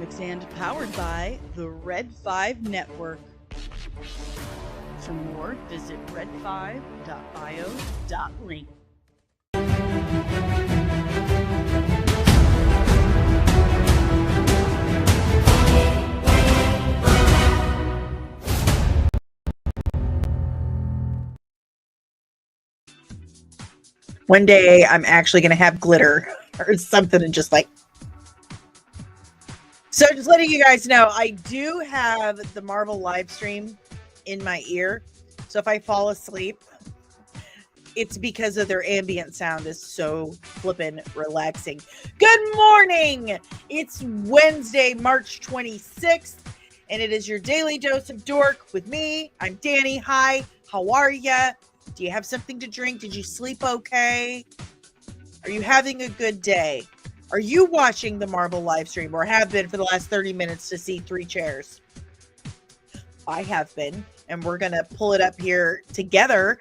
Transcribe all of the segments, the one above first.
and powered by the Red 5 Network. For more, visit red5.bio.link. One day I'm actually going to have glitter or something and just like. So just letting you guys know, I do have the Marvel live stream in my ear. So if I fall asleep, it's because of their ambient sound is so flippin' relaxing. Good morning. It's Wednesday, March 26th, and it is your daily dose of dork with me. I'm Danny. Hi. How are ya? Do you have something to drink? Did you sleep okay? Are you having a good day? Are you watching the Marvel live stream or have been for the last 30 minutes to see 3 chairs? I have been, and we're going to pull it up here together.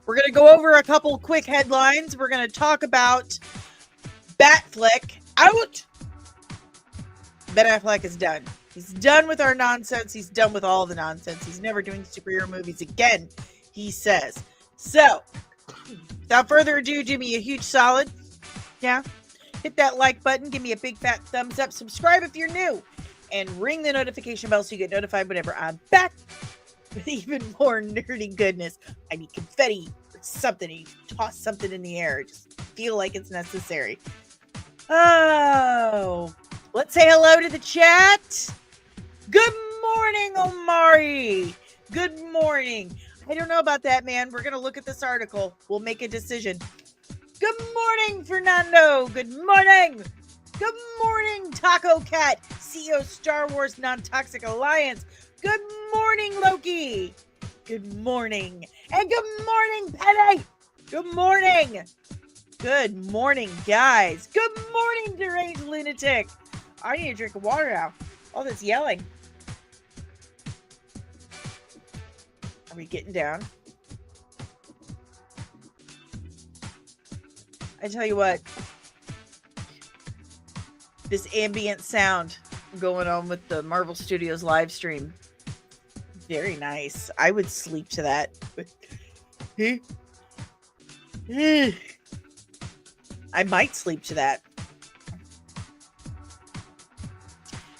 We're going to go over a couple quick headlines. We're going to talk about Batfleck out. Ben Affleck is done. He's done with our nonsense. He's done with all the nonsense. He's never doing superhero movies again, he says. So, without further ado, do me a huge solid. Yeah. Hit that like button. Give me a big fat thumbs up. Subscribe if you're new. And ring the notification bell so you get notified whenever I'm back with even more nerdy goodness. I need confetti or something. You toss something in the air. Just feel like it's necessary. Oh, let's say hello to the chat. Good morning, Omari. Good morning. I don't know about that, man. We're going to look at this article. We'll make a decision. Good morning, Fernando. Good morning. Good morning, Taco Cat, CEO Star Wars Non-Toxic Alliance. Good morning, Loki. Good morning. And good morning, Penny. Good morning. Good morning, guys. Good morning, Deranged Lunatic. I need a drink of water now. All this yelling. Are we getting down? I tell you what, this ambient sound going on with the Marvel Studios live stream, very nice. I would sleep to that. I might sleep to that.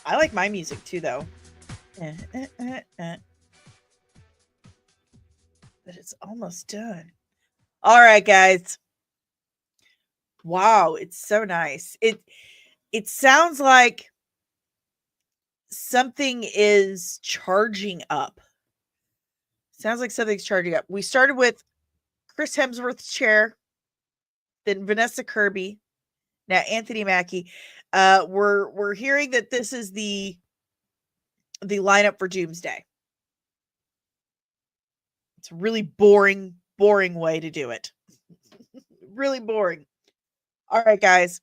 I like my music too, though. But it's almost done. All right, guys. Wow, it's so nice. It sounds like something is charging up. Sounds like something's charging up. We started with Chris Hemsworth's chair, then Vanessa Kirby, now Anthony Mackie. We're hearing that this is the lineup for Doomsday. It's a really boring way to do it. Really boring. All right, guys.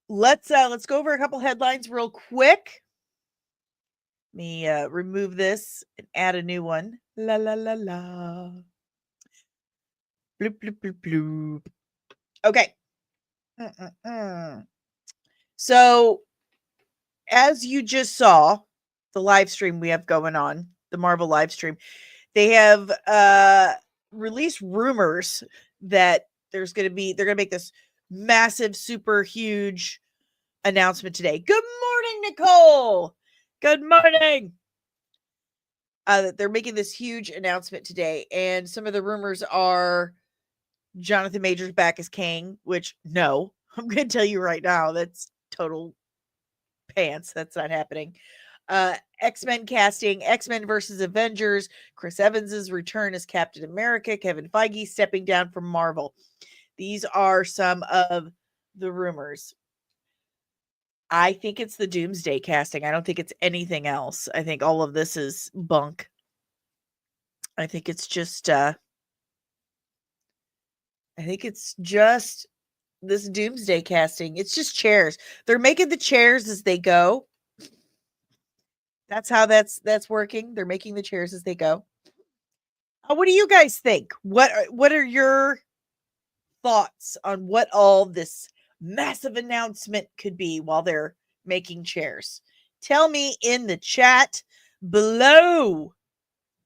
Let's go over a couple headlines real quick. Let me remove this and add a new one. La la la la. Bloop bloop bloop bloop. Okay. So, as you just saw, the live stream we have going on, the Marvel live stream, they have released rumors that they're going to make this massive, super huge announcement today. Good morning, Nicole. Good morning. They're making this huge announcement today, and some of the rumors are Jonathan Majors back as Kang, which no, I'm going to tell you right now, that's total pants. That's not happening. X-Men casting, X-Men versus Avengers, Chris Evans's return as Captain America, Kevin Feige stepping down from Marvel. These are some of the rumors. I think it's the Doomsday casting. I don't think it's anything else. I think all of this is bunk. I think it's just this Doomsday casting. It's just chairs. They're making the chairs as they go. That's how that's working. They're making the chairs as they go. What do you guys think? What are your thoughts on what all this massive announcement could be while they're making chairs? Tell me in the chat below.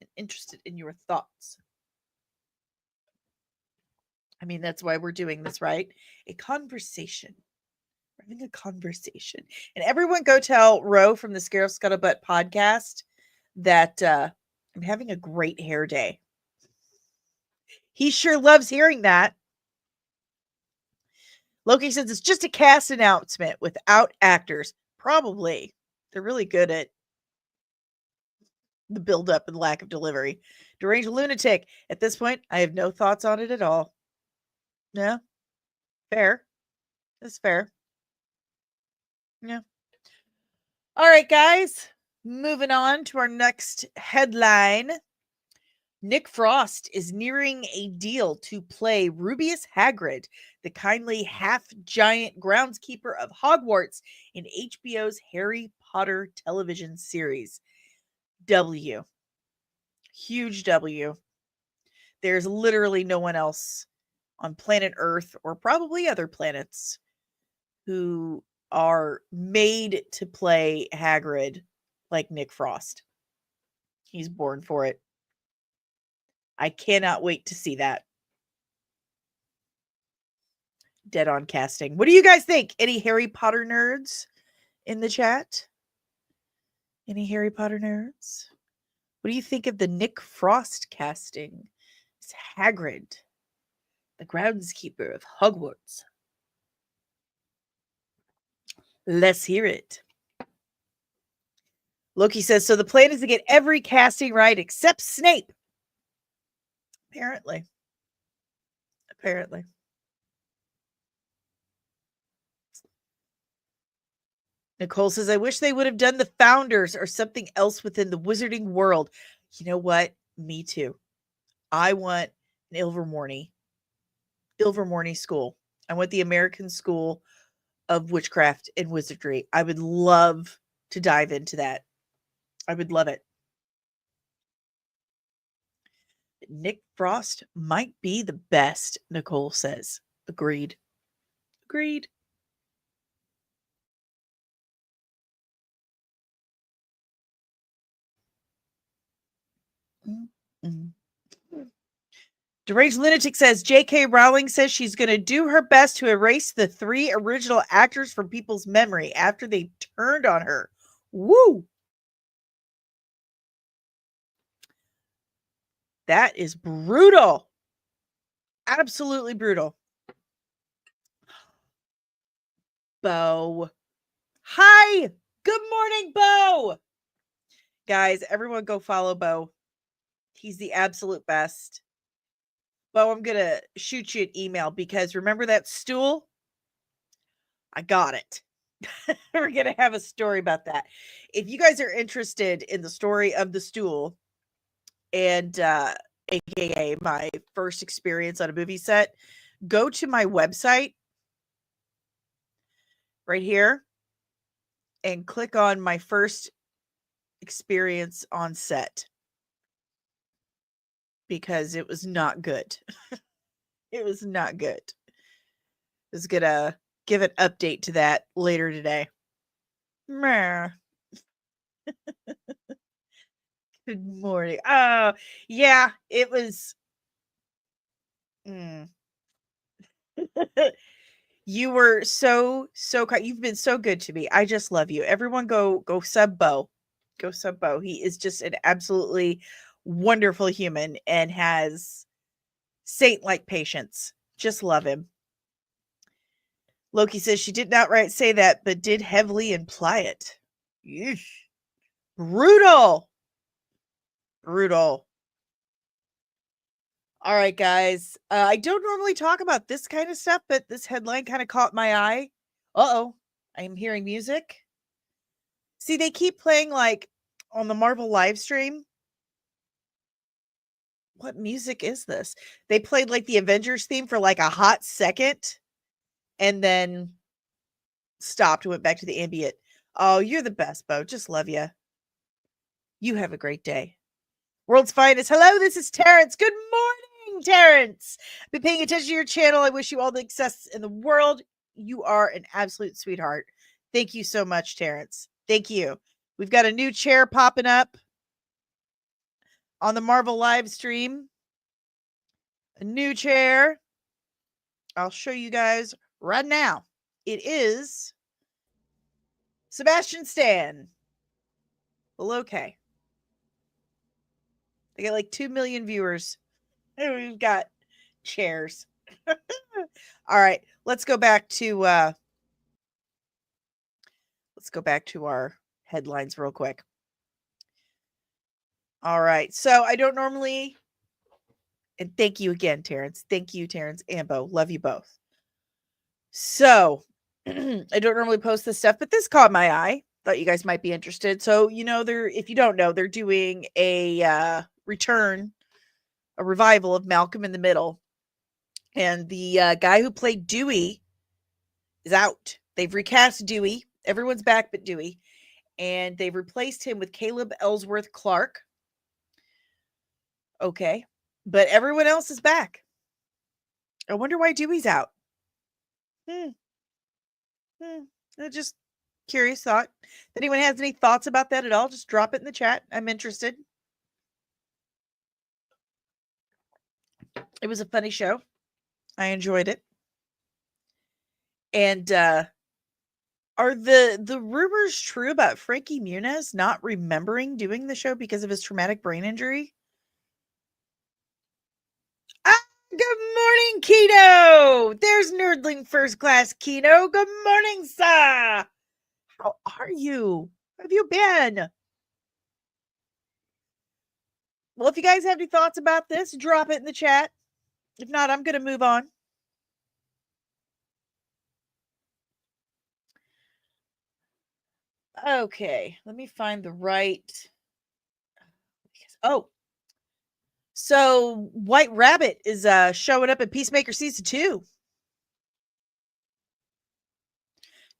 I'm interested in your thoughts. I mean, that's why we're doing this, right? A conversation. We're having a conversation. And everyone go tell Ro from the Scare of Scuttlebutt podcast that I'm having a great hair day. He sure loves hearing that. Loki says it's just a cast announcement without actors. Probably. They're really good at the build-up and lack of delivery. Deranged lunatic. At this point, I have no thoughts on it at all. Yeah. Fair. That's fair. Yeah. All right, guys. Moving on to our next headline. Nick Frost is nearing a deal to play Rubeus Hagrid, the kindly half-giant groundskeeper of Hogwarts in HBO's Harry Potter television series. W. Huge W. There's literally no one else on planet Earth or probably other planets who are made to play Hagrid like Nick Frost. He's born for it. I cannot wait to see that. Dead on casting. What do you guys think? Any Harry Potter nerds in the chat? Any Harry Potter nerds? What do you think of the Nick Frost casting? It's Hagrid, the groundskeeper of Hogwarts. Let's hear it. Loki says, so the plan is to get every casting right except Snape. Apparently. Nicole says, I wish they would have done the Founders or something else within the wizarding world. You know what? Me too. I want an Ilvermorny school. I want the American School of Witchcraft and Wizardry. I would love to dive into that. I would love it. Nick Frost might be the best, Nicole says. Agreed. Mm-hmm. Deranged Lunatic says, J.K. Rowling says she's going to do her best to erase the 3 original actors from people's memory after they turned on her. Woo! That is brutal. Absolutely brutal. Bo. Hi! Good morning, Bo! Guys, everyone go follow Bo. He's the absolute best. Bo, I'm going to shoot you an email because remember that stool? I got it. We're going to have a story about that. If you guys are interested in the story of the stool and aka my first experience on a movie set, go to my website right here and click on my first experience on set because it was not good. It was not good. I was going to give an update to that later today. Good morning. Oh, yeah, it was. You were so kind. You've been so good to me. I just love you. Everyone go sub Bo. Go sub Bo. He is just an absolutely wonderful human and has saint-like patience. Just love him. Loki says she did not outright say that, but did heavily imply it. Yeesh. Brutal. All right, guys. I don't normally talk about this kind of stuff, but this headline kind of caught my eye. Uh-oh. I am hearing music. See, they keep playing like on the Marvel live stream. What music is this? They played like the Avengers theme for like a hot second and then stopped, went back to the ambient. Oh, you're the best, Bo. Just love you. You have a great day. World's Finest. Hello, this is Terrence. Good morning, Terrence. Been paying attention to your channel. I wish you all the success in the world. You are an absolute sweetheart. Thank you so much, Terrence. Thank you. We've got a new chair popping up on the Marvel live stream. A new chair. I'll show you guys right now. It is Sebastian Stan. Well, okay. They got like 2 million viewers. And we've got chairs. All right, let's go back to our headlines real quick. All right. So I don't normally, and thank you again, Terrence. Thank you, Terrence and Bo. Love you both. So I don't normally post this stuff, but this caught my eye. Thought you guys might be interested. So, if you don't know, they're doing a revival of Malcolm in the Middle. And the guy who played Dewey is out. They've recast Dewey. Everyone's back but Dewey. And they've replaced him with Caleb Ellsworth Clark. Okay. But everyone else is back. I wonder why Dewey's out. Just curious thought. If anyone has any thoughts about that at all, just drop it in the chat. I'm interested. It was a funny show. I enjoyed it. And are the rumors true about Frankie Muniz not remembering doing the show because of his traumatic brain injury? Good morning, Kino. There's Nerdling First Class Kino. Good morning, sir. How are you? How have you been? Well, if you guys have any thoughts about this, drop it in the chat. If not, I'm going to move on. Okay, let me find the right. Oh, so White Rabbit is showing up in Peacemaker Season 2.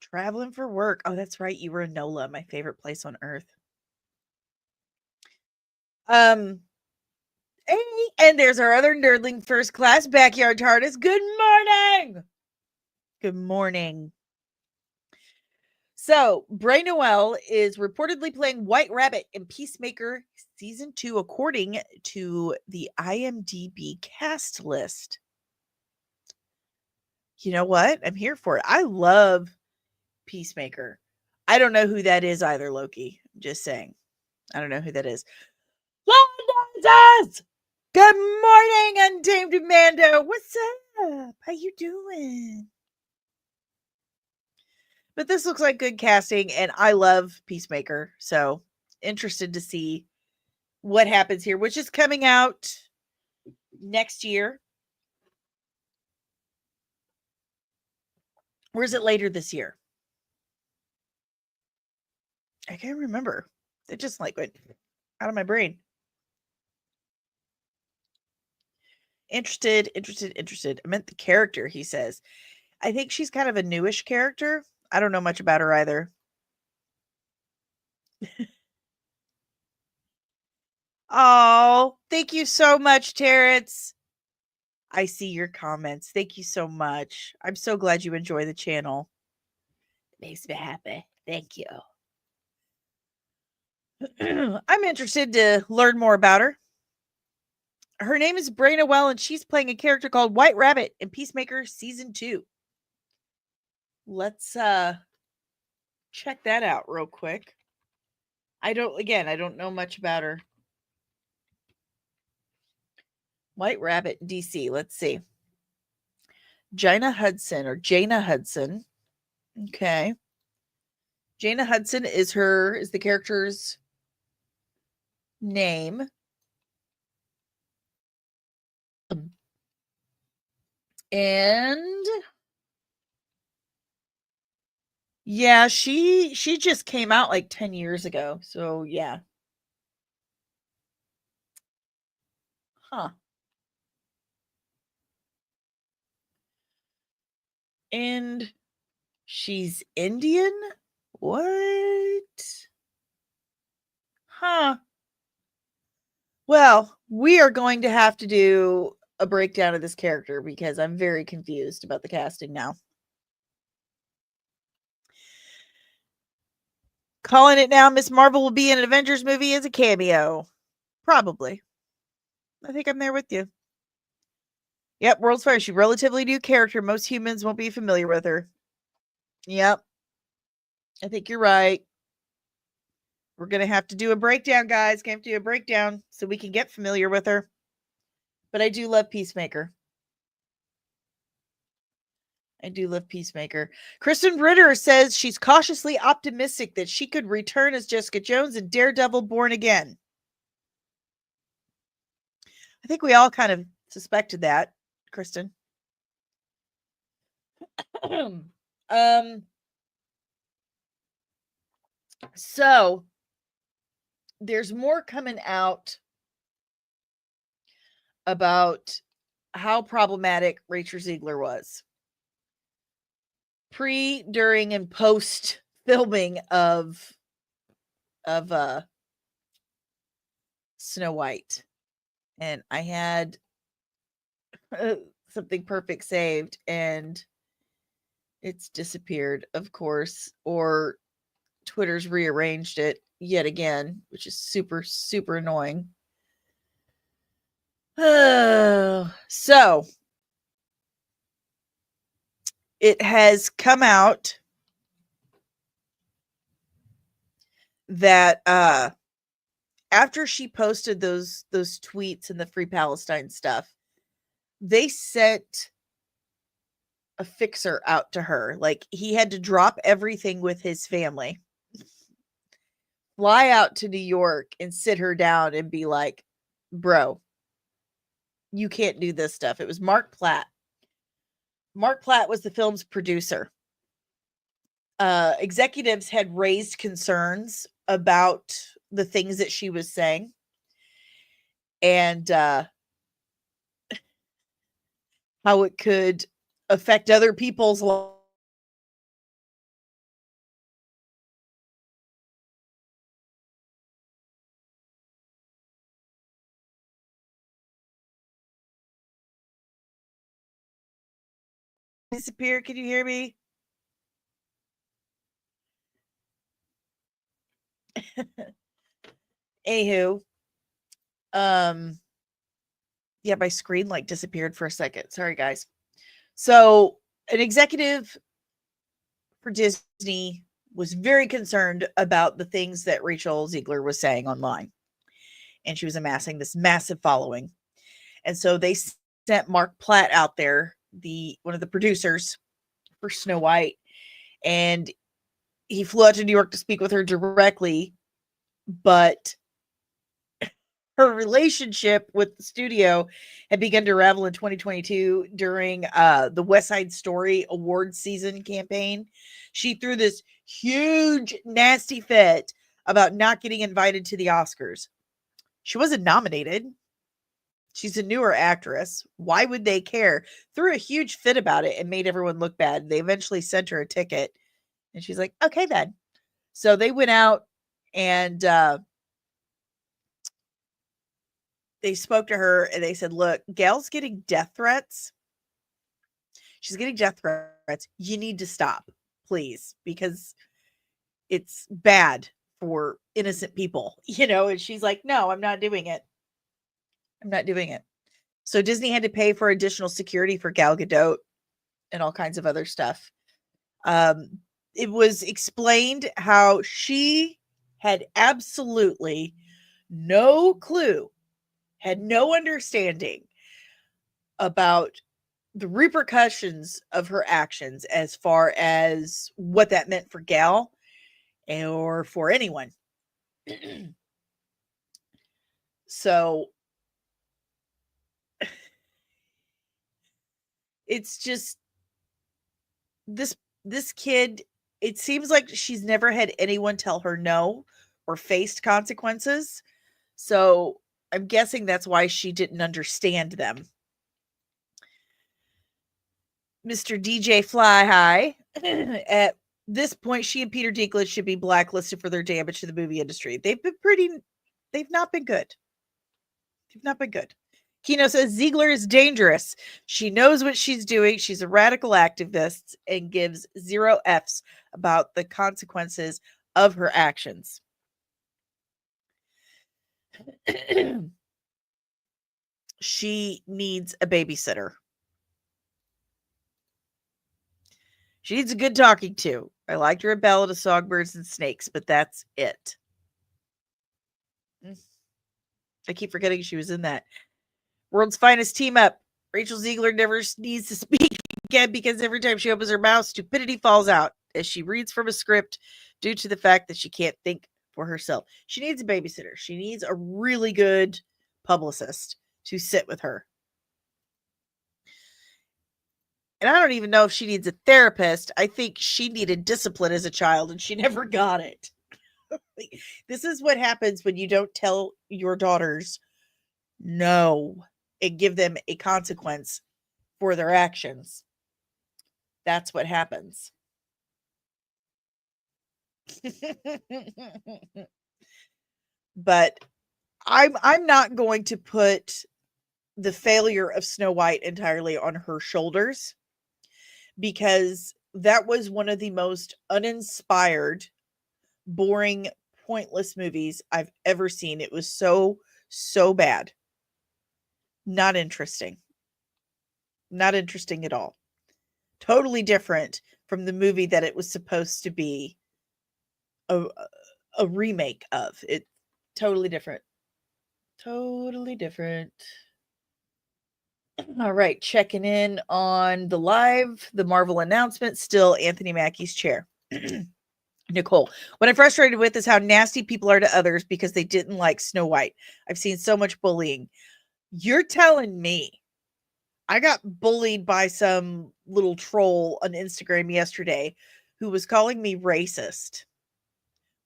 Traveling for work. Oh, that's right. You were in NOLA, my favorite place on earth. Hey, and there's our other Nerdling First Class Backyard TARDIS. Good morning. Good morning. So, Bray Noel is reportedly playing White Rabbit in Peacemaker Season 2, according to the IMDb cast list. You know what? I'm here for it. I love Peacemaker. I don't know who that is either, Loki. I'm just saying. I don't know who that is. London's! Good morning, Untamed Amanda. What's up? How you doing? But this looks like good casting, and I love Peacemaker. So, interested to see what happens here, which is coming out next year. Or is it later this year? I can't remember. It just like went out of my brain. Interested. I meant the character, he says. I think she's kind of a newish character. I don't know much about her either. Oh, thank you so much, Terrence. I see your comments. Thank you so much. I'm so glad you enjoy the channel. It makes me happy. Thank you. I'm interested to learn more about her. Her name is Bray Noel, and she's playing a character called White Rabbit in Peacemaker Season 2. Let's check that out real quick. I don't know much about her. White Rabbit DC. Let's see. Jaina Hudson. Okay. Jaina Hudson is the character's name. And yeah, she just came out like 10 years ago. So yeah. Huh. And she's Indian? What? Huh. Well, we are going to have to do a breakdown of this character because I'm very confused about the casting now. Calling it now, Miss Marvel will be in an Avengers movie as a cameo. Probably. I think I'm there with you. Yep, World's Fair. She's a relatively new character. Most humans won't be familiar with her. Yep. I think you're right. We're going to have to do a breakdown, guys. Going to have to do a breakdown so we can get familiar with her. But I do love Peacemaker. I do love Peacemaker. Kristen Ritter says she's cautiously optimistic that she could return as Jessica Jones in Daredevil Born Again. I think we all kind of suspected that, Kristen. So there's more coming out about how problematic Rachel Ziegler was pre, during, and post filming of Snow White. And I had something perfect saved and it's disappeared, of course, or Twitter's rearranged it yet again, which is super, super annoying. So it has come out that after she posted those tweets and the Free Palestine stuff, they sent a fixer out to her. Like, he had to drop everything with his family, fly out to New York and sit her down and be like, bro, you can't do this stuff. It was Mark Platt. Mark Platt was the film's producer. Executives had raised concerns about the things that she was saying. And how it could affect other people's lives. Disappear. Can you hear me? Anywho, yeah, my screen like disappeared for a second. Sorry, guys. So an executive for Disney was very concerned about the things that Rachel Ziegler was saying online. And she was amassing this massive following. And so they sent Mark Platt out there, one of the producers for Snow White, and he flew out to New York to speak with her directly, but her relationship with the studio had begun to ravel in 2022 during the West Side Story awards season campaign. She threw this huge, nasty fit about not getting invited to the Oscars. She wasn't nominated. She's a newer actress. Why would they care? Threw a huge fit about it and made everyone look bad. They eventually sent her a ticket. And she's like, okay, then. So they went out and they spoke to her and they said, look, Gail's getting death threats. She's getting death threats. You need to stop, please, because it's bad for innocent people, and she's like, no, I'm not doing it. I'm not doing it. So Disney had to pay for additional security for Gal Gadot and all kinds of other stuff. It was explained how she had absolutely no clue, had no understanding about the repercussions of her actions as far as what that meant for Gal or for anyone. So it's just this kid, it seems like she's never had anyone tell her no or faced consequences. So I'm guessing that's why she didn't understand them. Mr. DJ Fly High, at this point, she and Peter Dinklage should be blacklisted for their damage to the movie industry. They've not been good. They've not been good. Kino says Ziegler is dangerous. She knows what she's doing. She's a radical activist and gives 0 Fs about the consequences of her actions. She needs a babysitter. She needs a good talking to. I liked her in Ballad of Songbirds and Snakes, but that's it. I keep forgetting she was in that. World's Finest Team Up. Rachel Ziegler never needs to speak again because every time she opens her mouth, stupidity falls out as she reads from a script due to the fact that she can't think for herself. She needs a babysitter. She needs a really good publicist to sit with her. And I don't even know if she needs a therapist. I think she needed discipline as a child and she never got it. This is what happens when you don't tell your daughters no and give them a consequence for their actions. That's what happens. But I'm not going to put the failure of Snow White entirely on her shoulders, because that was one of the most uninspired, boring, pointless movies I've ever seen. It was so bad. Not interesting. Not interesting at all. Totally different from the movie that it was supposed to be a remake of. It totally different. Totally different. All right, checking in on the live, the Marvel announcement, still Anthony Mackie's chair. Nicole, what I'm frustrated with is how nasty people are to others because they didn't like Snow White. I've seen so much bullying. You're telling me I got bullied by some little troll on Instagram yesterday who was calling me racist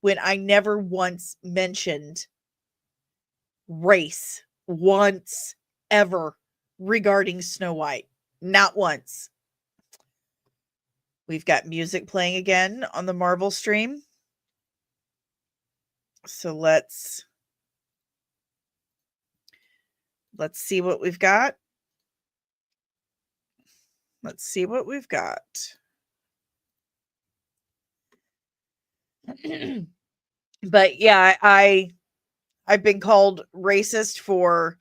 when I never once mentioned race once ever regarding Snow White. Not once. We've got music playing again on the Marvel stream. So let's see what we've got. Let's see what we've got. But yeah, I've been called racist for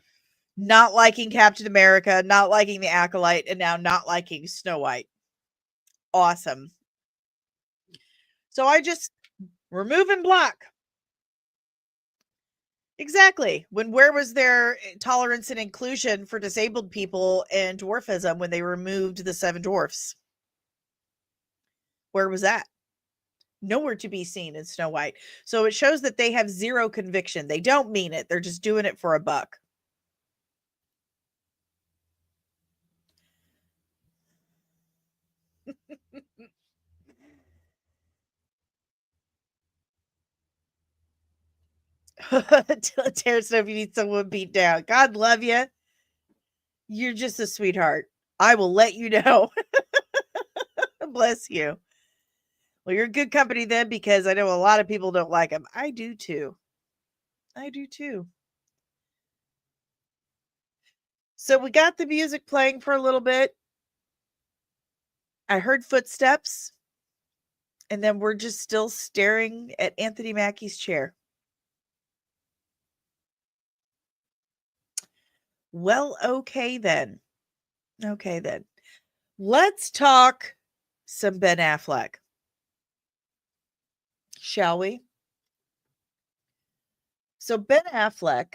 not liking Captain America, not liking the Acolyte, and now not liking Snow White. Awesome. So I just remove and block. Exactly. Where was their tolerance and inclusion for disabled people and dwarfism when they removed the 7 dwarfs? Where was that? Nowhere to be seen in Snow White. So it shows that they have zero conviction. They don't mean it. They're just doing it for a buck. Terrence, know if you need someone beat down. God love you. You're just a sweetheart. I will let you know. Bless you. Well, you're good company then, because I know a lot of people don't like him. I do too. I do too. So we got the music playing for a little bit. I heard footsteps. And then we're just still staring at Anthony Mackie's chair. Well, okay then. Okay then. Let's talk some Ben Affleck. Shall we? So Ben Affleck.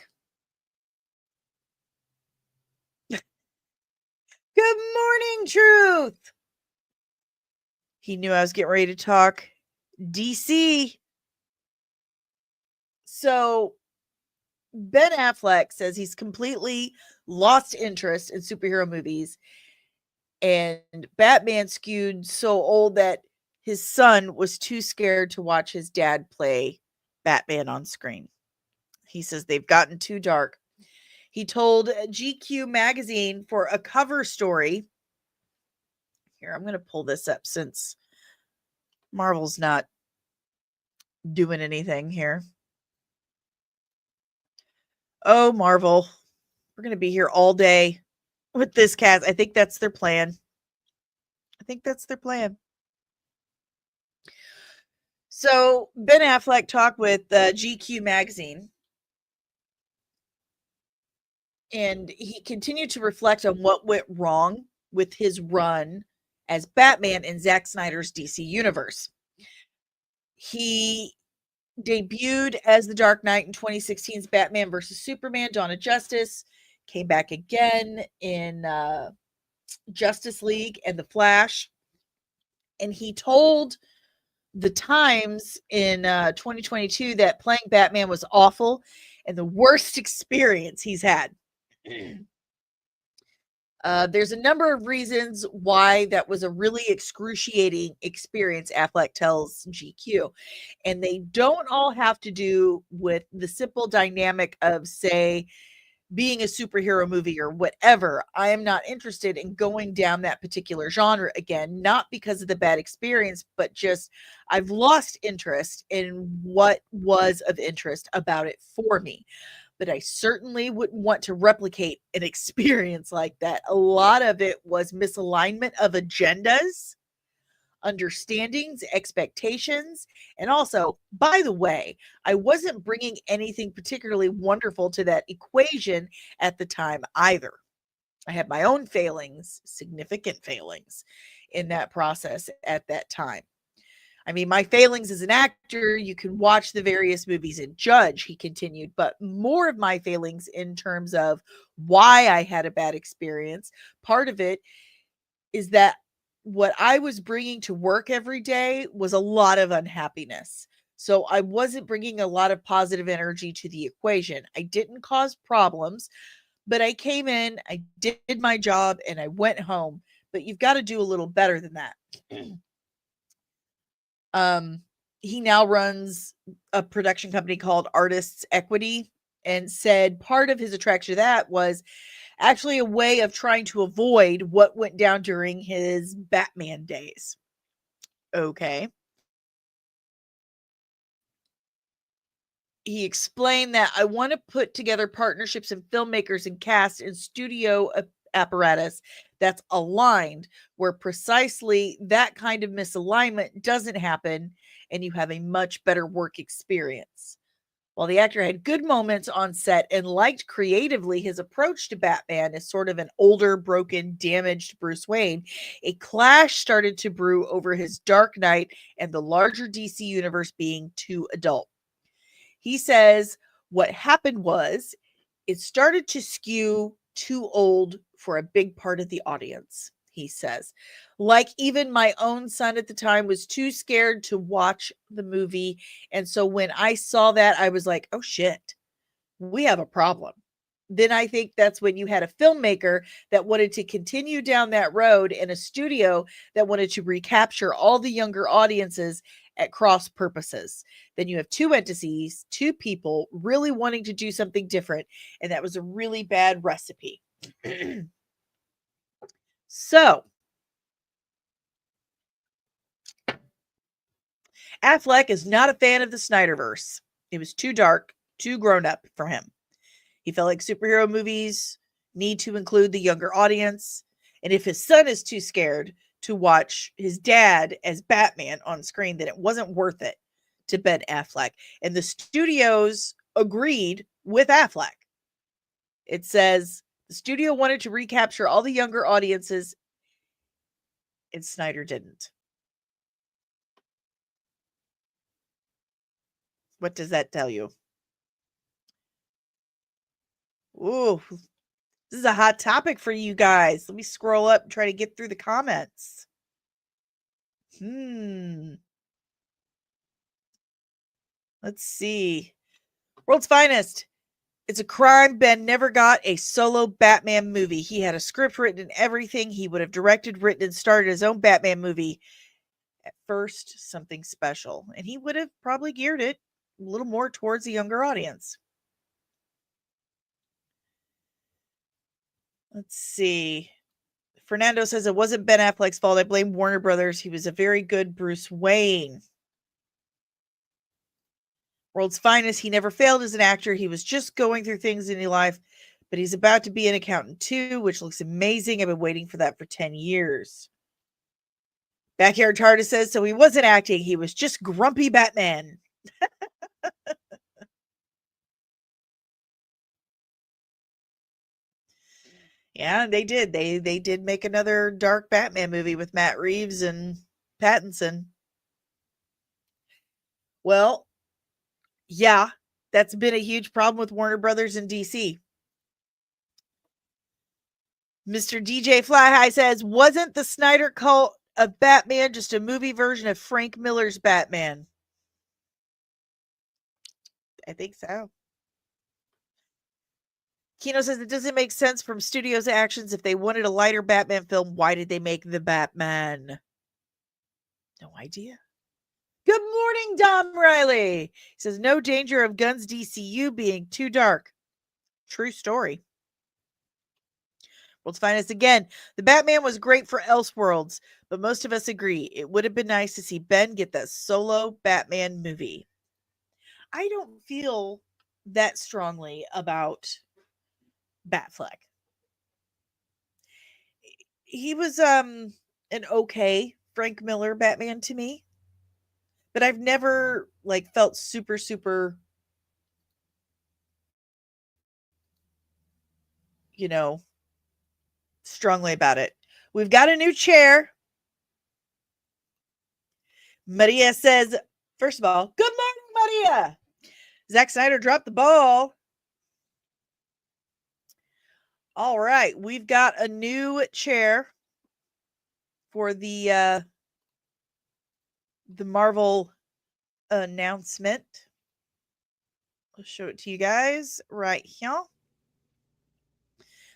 Good morning, Truth. He knew I was getting ready to talk DC. So Ben Affleck says he's completely lost interest in superhero movies, and Batman skewed so old that his son was too scared to watch his dad play Batman on screen. He says they've gotten too dark. He told GQ magazine for a cover story. Here, I'm going to pull this up since Marvel's not doing anything here. Oh, Marvel. We're going to be here all day with this cast. I think that's their plan. So Ben Affleck talked with GQ magazine, and he continued to reflect on what went wrong with his run as Batman in Zack Snyder's DC universe. He debuted as the Dark Knight in 2016's Batman vs. Superman: Dawn of Justice, came back again in Justice League and The Flash. And he told the Times in 2022 that playing Batman was awful and the worst experience he's had. There's a number of reasons why that was a really excruciating experience, Affleck tells GQ. And they don't all have to do with the simple dynamic of, say, being a superhero movie or whatever. I am not interested in going down that particular genre again, not because of the bad experience, but just I've lost interest in what was of interest about it for me. But I certainly wouldn't want to replicate an experience like that. A lot of it was misalignment of agendas, understandings, expectations, and also, by the way, I wasn't bringing anything particularly wonderful to that equation at the time either. I had my own failings, significant failings in that process at that time. I mean, my failings as an actor, you can watch the various movies and judge, he continued, but more of my failings in terms of why I had a bad experience, part of it is that what I was bringing to work every day was a lot of unhappiness. So I wasn't bringing a lot of positive energy to the equation. I didn't cause problems, but I came in, I did my job, and I went home. But you've got to do a little better than that. He now runs a production company called Artists Equity, and said part of his attraction to that was actually a way of trying to avoid what went down during his Batman days. Okay. He explained that I want to put together partnerships and filmmakers and cast and studio apparatus that's aligned, where precisely that kind of misalignment doesn't happen and you have a much better work experience. While the actor had good moments on set and liked creatively his approach to Batman as sort of an older, broken, damaged Bruce Wayne, a clash started to brew over his Dark Knight and the larger DC universe being too adult. He says what happened was it started to skew too old for a big part of the audience, he says. Like even my own son at the time was too scared to watch the movie. And so when I saw that, I was like, oh shit, we have a problem. Then I think that's when you had a filmmaker that wanted to continue down that road and a studio that wanted to recapture all the younger audiences at cross purposes. Then you have two entities, two people really wanting to do something different. And that was a really bad recipe. So, Affleck is not a fan of the Snyderverse. It was too dark, too grown up for him. He felt like superhero movies need to include the younger audience. And if his son is too scared to watch his dad as Batman on screen, then it wasn't worth it to Ben Affleck. And the studios agreed with Affleck. It says the studio wanted to recapture all the younger audiences, and Snyder didn't. What does that tell you? Ooh, this is a hot topic for you guys. Let me scroll up and try to get through the comments. Let's see. World's Finest. It's a crime Ben never got a solo Batman movie. He had a script written and everything. He would have directed, written, and started his own Batman movie. At first, something special. And he would have probably geared it a little more towards a younger audience. Let's see. Fernando says it wasn't Ben Affleck's fault. I blame Warner Brothers. He was a very good Bruce Wayne. World's Finest. He never failed as an actor. He was just going through things in his life, but he's about to be an accountant too, which looks amazing. I've been waiting for that for 10 years. Backyard TARDIS says, so he wasn't acting. He was just grumpy Batman. Yeah, they did. They did make another dark Batman movie with Matt Reeves and Pattinson. Well, yeah, that's been a huge problem with Warner Brothers and DC. Mr. DJ Fly High says, wasn't the Snyder Cut of Batman just a movie version of Frank Miller's Batman? I think so. Kino says it doesn't make sense from studio's actions. If they wanted a lighter Batman film, why did they make the Batman? No idea. Good morning, Dom Riley. He says, no danger of Gunn's DCU being too dark. True story. World's Finest again. The Batman was great for Elseworlds, but most of us agree it would have been nice to see Ben get that solo Batman movie. I don't feel that strongly about Batfleck. He was an okay Frank Miller Batman to me, but I've never like felt super strongly about it. We've got a new chair. Maria says, first of all, good morning, Maria. Zack Snyder dropped the ball. All right, we've got a new chair for the Marvel announcement. I'll show it to you guys right here.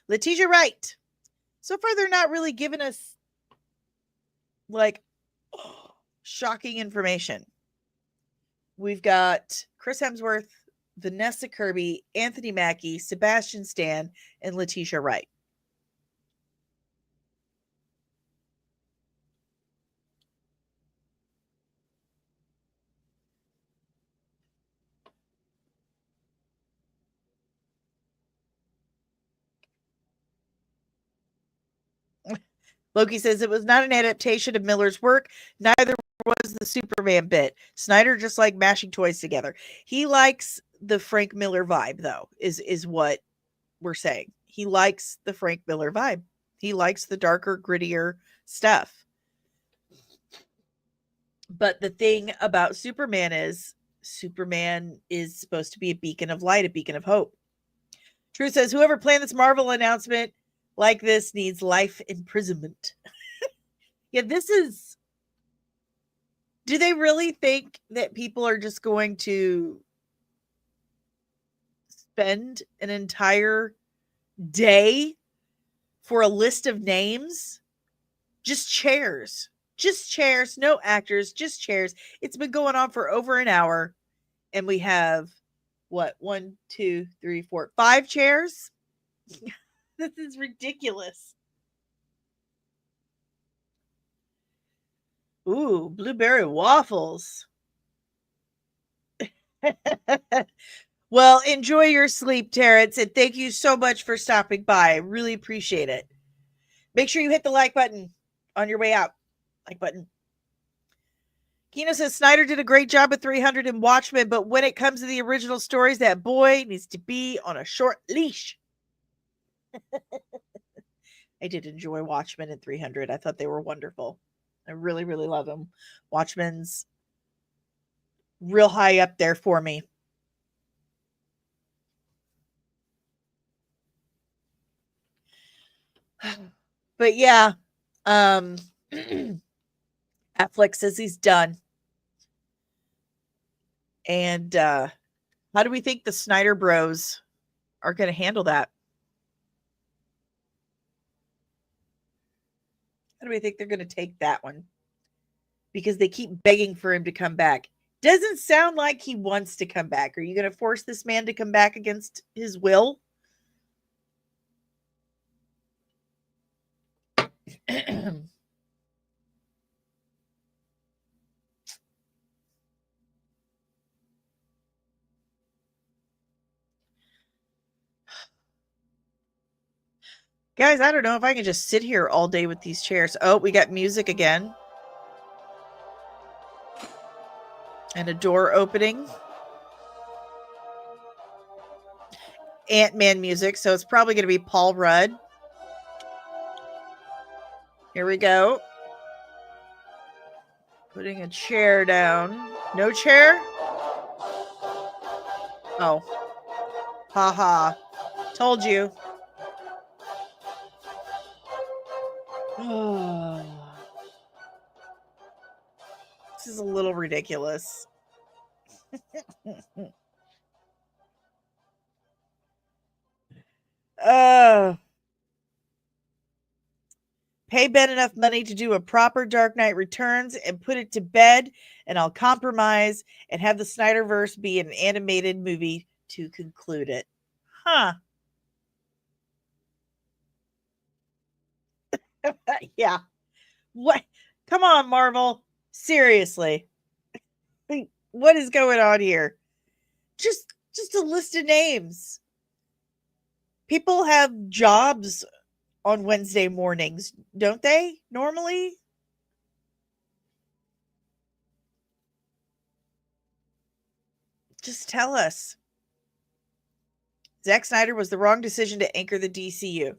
Letitia Wright. So far, they're not really giving us like shocking information. We've got Chris Hemsworth, Vanessa Kirby, Anthony Mackie, Sebastian Stan, and Letitia Wright. Loki says it was not an adaptation of Miller's work. Neither was the Superman bit. Snyder just liked mashing toys together. He likes the Frank Miller vibe, though, is what we're saying. He likes the Frank Miller vibe. He likes the darker, grittier stuff. But the thing about Superman is supposed to be a beacon of light, a beacon of hope. True says, whoever planned this Marvel announcement like this needs life imprisonment. Yeah, this is. Do they really think that people are just going to spend an entire day for a list of names? Just chairs. Just chairs. No actors, just chairs. It's been going on for over an hour. And we have what? 1, 2, 3, 4, 5 chairs? This is ridiculous. Ooh, blueberry waffles. Well, enjoy your sleep, Terrence, and thank you so much for stopping by. I really appreciate it. Make sure you hit the like button on your way out. Like button. Kino says Snyder did a great job with 300 and Watchmen, but when it comes to the original stories, that boy needs to be on a short leash. I did enjoy Watchmen and 300. I thought they were wonderful. I really, really love them. Watchmen's real high up there for me. But yeah, Affleck says he's done. And how do we think the Snyder Bros are going to handle that? How do we think they're going to take that one? Because they keep begging for him to come back. Doesn't sound like he wants to come back. Are you going to force this man to come back against his will? Guys, I don't know if I can just sit here all day with these chairs. Oh, we got music again. And a door opening. Ant-Man music, so it's probably going to be Paul Rudd. Here we go. Putting a chair down. No chair? Oh. Haha. Told you. This is a little ridiculous. Pay Ben enough money to do a proper Dark Knight Returns and put it to bed, and I'll compromise and have the Snyderverse be an animated movie to conclude it. Huh. Yeah. What? Come on, Marvel. Seriously. What is going on here? Just a list of names. People have jobs on Wednesday mornings, don't they? Normally? Just tell us. Zack Snyder was the wrong decision to anchor the DCU.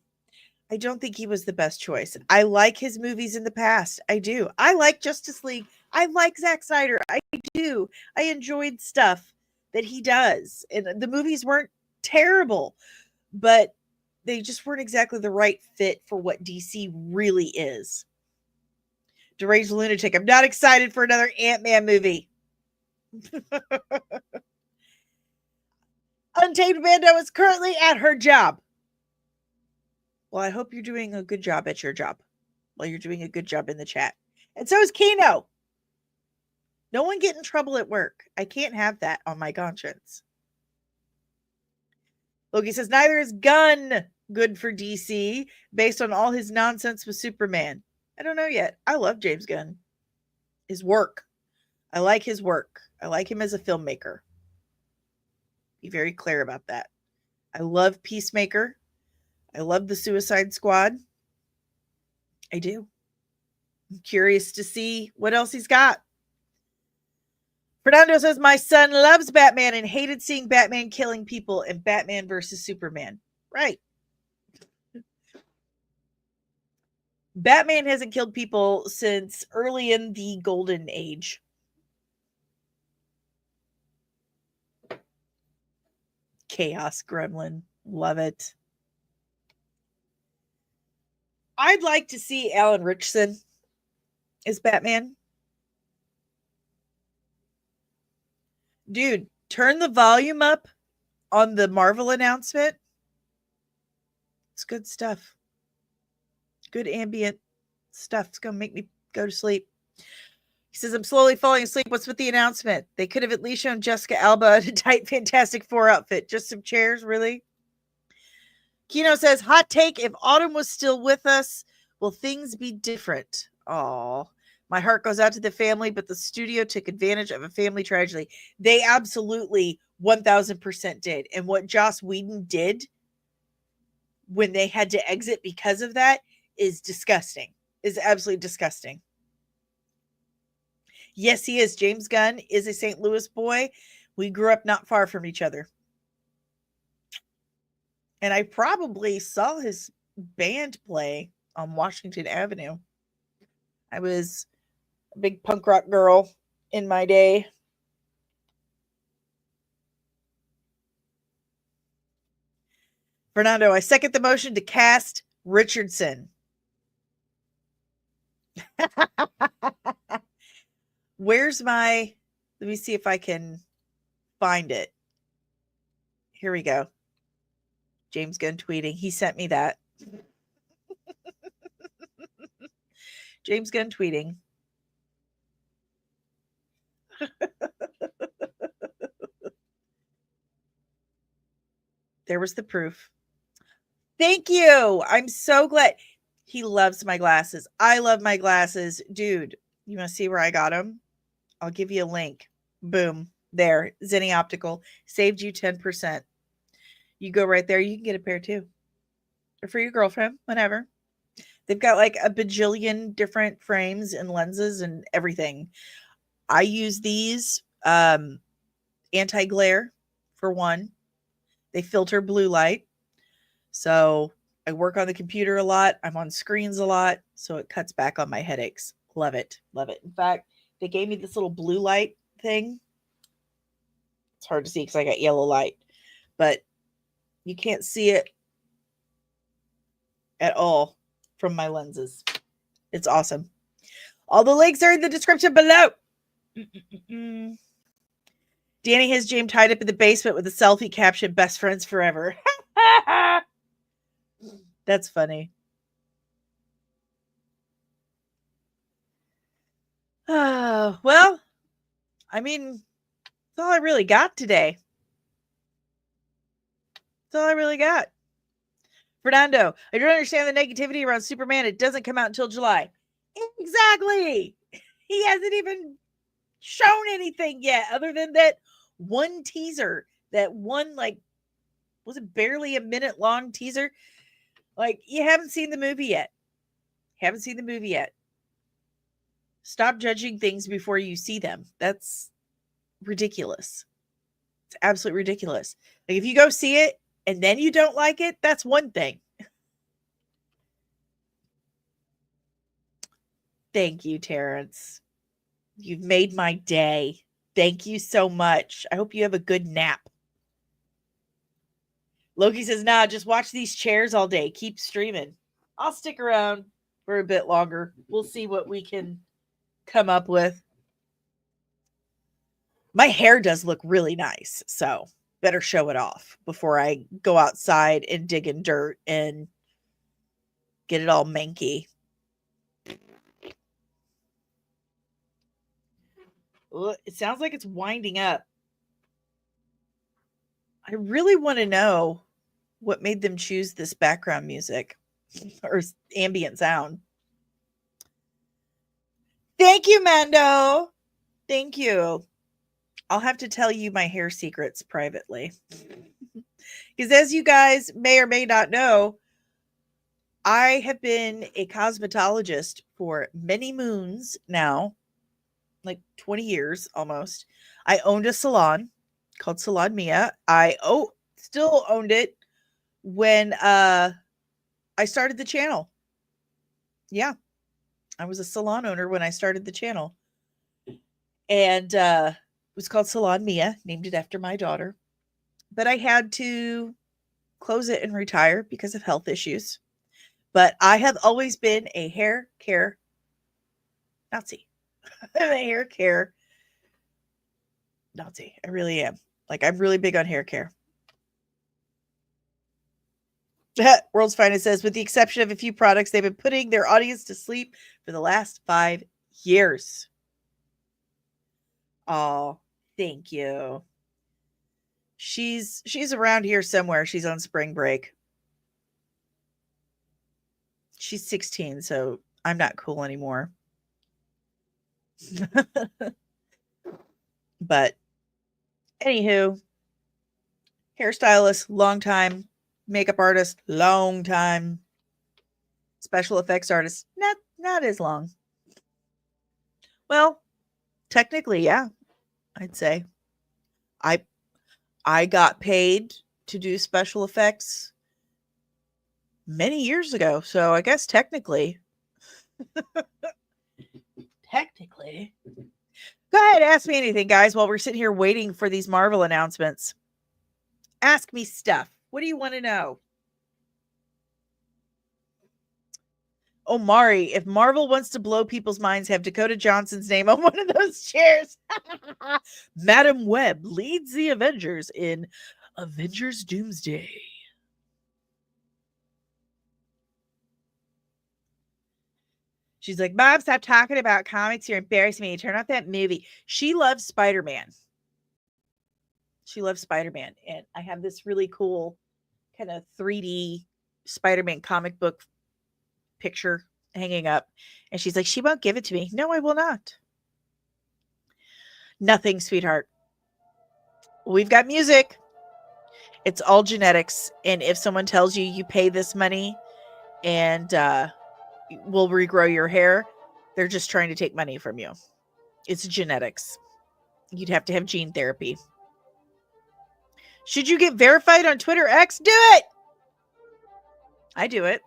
I don't think he was the best choice. I like his movies in the past. I do. I like Justice League. I like Zack Snyder. I do. I enjoyed stuff that he does. And the movies weren't terrible, but they just weren't exactly the right fit for what DC really is. Deranged Lunatic. I'm not excited for another Ant-Man movie. Untamed Mando is currently at her job. Well, I hope you're doing a good job at your job. Well, you're doing a good job in the chat. And so is Kino. No one get in trouble at work. I can't have that on my conscience. Loki says, neither is Gunn good for DC based on all his nonsense with Superman. I don't know yet. I love James Gunn. His work. I like his work. I like him as a filmmaker. Be very clear about that. I love Peacemaker. I love the Suicide Squad. I do. I'm curious to see what else he's got. Fernando says, my son loves Batman and hated seeing Batman killing people in Batman versus Superman. Right. Batman hasn't killed people since early in the Golden Age. Chaos Gremlin. Love it. I'd like to see Alan Ritchson as Batman. Dude, turn the volume up on the Marvel announcement. It's good stuff. Good ambient stuff. It's going to make me go to sleep. He says, I'm slowly falling asleep. What's with the announcement? They could have at least shown Jessica Alba in a tight Fantastic Four outfit. Just some chairs, really? Kino says, hot take, if Autumn was still with us, will things be different? Aw, my heart goes out to the family, but the studio took advantage of a family tragedy. They absolutely 1000% did. And what Joss Whedon did when they had to exit because of that is disgusting. Is absolutely disgusting. Yes, he is. James Gunn is a St. Louis boy. We grew up not far from each other. And I probably saw his band play on Washington Avenue. I was a big punk rock girl in my day. Fernando, I second the motion to cast Richardson. Where's my... Let me see if I can find it. Here we go. James Gunn tweeting. He sent me that. James Gunn tweeting. There was the proof. Thank you. I'm so glad. He loves my glasses. I love my glasses. Dude, you want to see where I got them? I'll give you a link. Boom. There. Zenni Optical. Saved you 10%. You go right there. You can get a pair too. Or for your girlfriend. Whatever. They've got like a bajillion different frames and lenses and everything. I use these Anti-glare, for one. They filter blue light. So I work on the computer a lot. I'm on screens a lot. So it cuts back on my headaches. Love it. Love it. In fact, they gave me this little blue light thing. It's hard to see because I got yellow light, but you can't see it at all from my lenses. It's awesome. All the links are in the description below. Danny has James tied up in the basement with a selfie caption, "Best friends forever." That's funny. Well, I mean, that's all I really got today. That's all I really got. Fernando, I don't understand the negativity around Superman. It doesn't come out until July. Exactly. He hasn't even shown anything yet other than that one teaser. That one, like, was it barely a minute long teaser? Like, you haven't seen the movie yet. Haven't seen the movie yet. Stop judging things before you see them. That's ridiculous. It's absolutely ridiculous. Like, if you go see it and then you don't like it, that's one thing. Thank you, Terrence. You've made my day. Thank you so much. I hope you have a good nap. Loki says, nah, just watch these chairs all day. Keep streaming. I'll stick around for a bit longer. We'll see what we can come up with. My hair does look really nice, so better show it off before I go outside and dig in dirt and get it all manky. It sounds like it's winding up. I really want to know what made them choose this background music or ambient sound. Thank you, Mando. Thank you. I'll have to tell you my hair secrets privately. Because as you guys may or may not know, I have been a cosmetologist for many moons now, like 20 years almost. I owned a salon called Salon Mia. I still owned it when I started the channel. Yeah. I was a salon owner when I started the channel. And it was called Salon Mia, named it after my daughter. But I had to close it and retire because of health issues. But I have always been a hair care Nazi. I'm a hair care Nazi. I really am. Like, I'm really big on hair care. World's Finest says, with the exception of a few products, they've been putting their audience to sleep for the last 5 years. Oh, thank you. She's around here somewhere. She's on spring break. She's 16, so I'm not cool anymore. But anywho, hairstylist, long time. Makeup artist, long time. Special effects artist, not as long. Well, technically, yeah, I'd say. I got paid to do special effects many years ago, so I guess technically. Technically. Go ahead, ask me anything, guys, while we're sitting here waiting for these Marvel announcements. Ask me stuff. What do you want to know? Oh, Mari, if Marvel wants to blow people's minds, have Dakota Johnson's name on one of those chairs. Madam Web leads the Avengers in Avengers Doomsday. She's like, Mom, stop talking about comics. You're embarrassing me. Turn off that movie. She loves Spider-Man. She loves Spider-Man. And I have this really cool kind of 3D Spider-Man comic book picture hanging up. And she's like, she won't give it to me. No, I will not. Nothing, sweetheart. We've got music. It's all genetics. And if someone tells you you pay this money and we'll regrow your hair, they're just trying to take money from you. It's genetics. You'd have to have gene therapy. Should you get verified on Twitter X? Do it! I do it.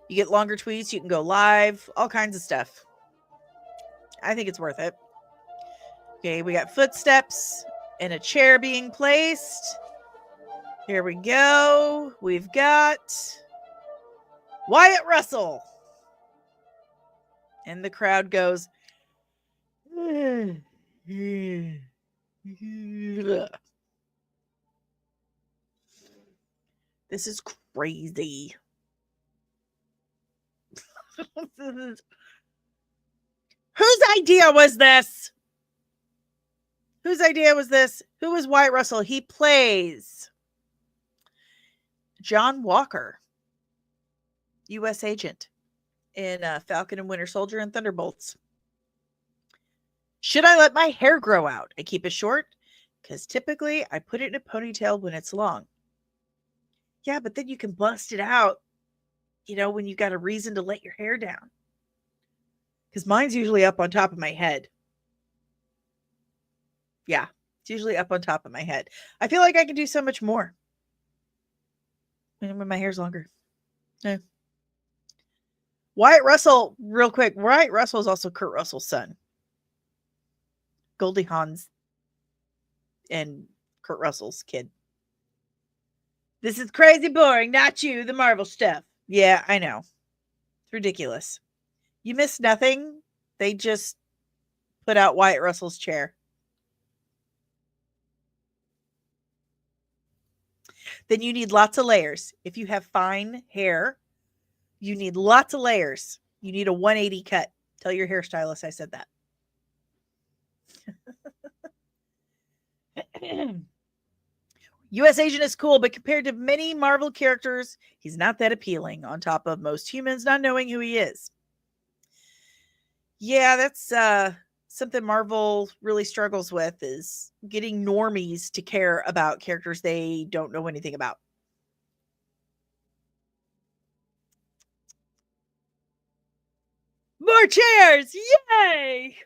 You get longer tweets. You can go live. All kinds of stuff. I think it's worth it. Okay, we got footsteps and a chair being placed. Here we go. We've got Wyatt Russell. And the crowd goes. This is crazy. Whose idea was this? Whose idea was this? Who was Wyatt Russell? He plays John Walker, U.S. agent in Falcon and Winter Soldier and Thunderbolts. Should I let my hair grow out? I keep it short because typically I put it in a ponytail when it's long. Yeah, but then you can bust it out, when you got a reason to let your hair down. Because mine's usually up on top of my head. Yeah, it's usually up on top of my head. I feel like I can do so much more when my hair's longer. Yeah. Wyatt Russell, real quick. Wyatt Russell is also Kurt Russell's son. Goldie Hawn's and Kurt Russell's kid. This is crazy boring, not you, the Marvel stuff. Yeah, I know. It's ridiculous. You missed nothing. They just put out Wyatt Russell's chair. Then you need lots of layers. If you have fine hair, you need lots of layers. You need a 180 cut. Tell your hairstylist I said that. U.S. agent is cool, but compared to many Marvel characters, he's not that appealing, on top of most humans not knowing who he is. Yeah, that's something Marvel really struggles with, is getting normies to care about characters they don't know anything about. More chairs! Yay!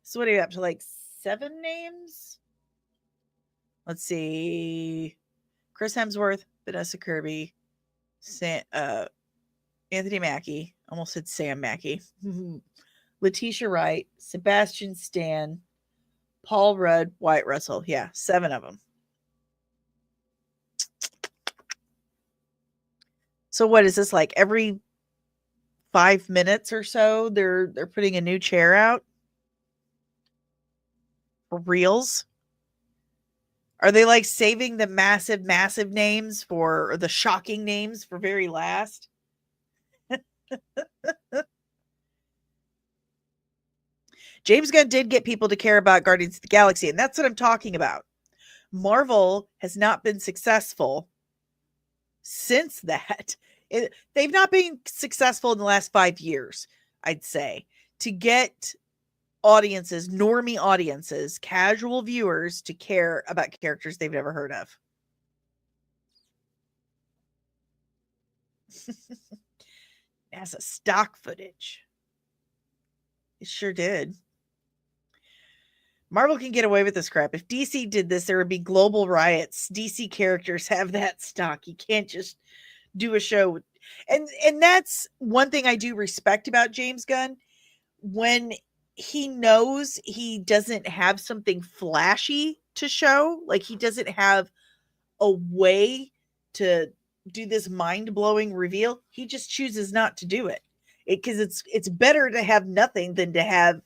So what are you up to, like 7 names? Let's see. Chris Hemsworth, Vanessa Kirby, Anthony Mackie. Almost said Sam Mackie. Letitia Wright, Sebastian Stan, Paul Rudd, Wyatt Russell. Yeah, 7 of them. So what is this, like every 5 minutes or so they're putting a new chair out? For reals? Are they like saving the massive names or the shocking names for very last? James Gunn did get people to care about Guardians of the Galaxy, and that's what I'm talking about. Marvel has not been successful since that. They've not been successful in the last 5 years, I'd say, to get audiences, normie audiences, casual viewers to care about characters they've never heard of. NASA stock footage. It sure did. Marvel can get away with this crap. If DC did this, there would be global riots. DC characters have that stock. You can't just do a show. And that's one thing I do respect about James Gunn. When he knows he doesn't have something flashy to show, like he doesn't have a way to do this mind-blowing reveal, he just chooses not to do it. Because it's better to have nothing than to have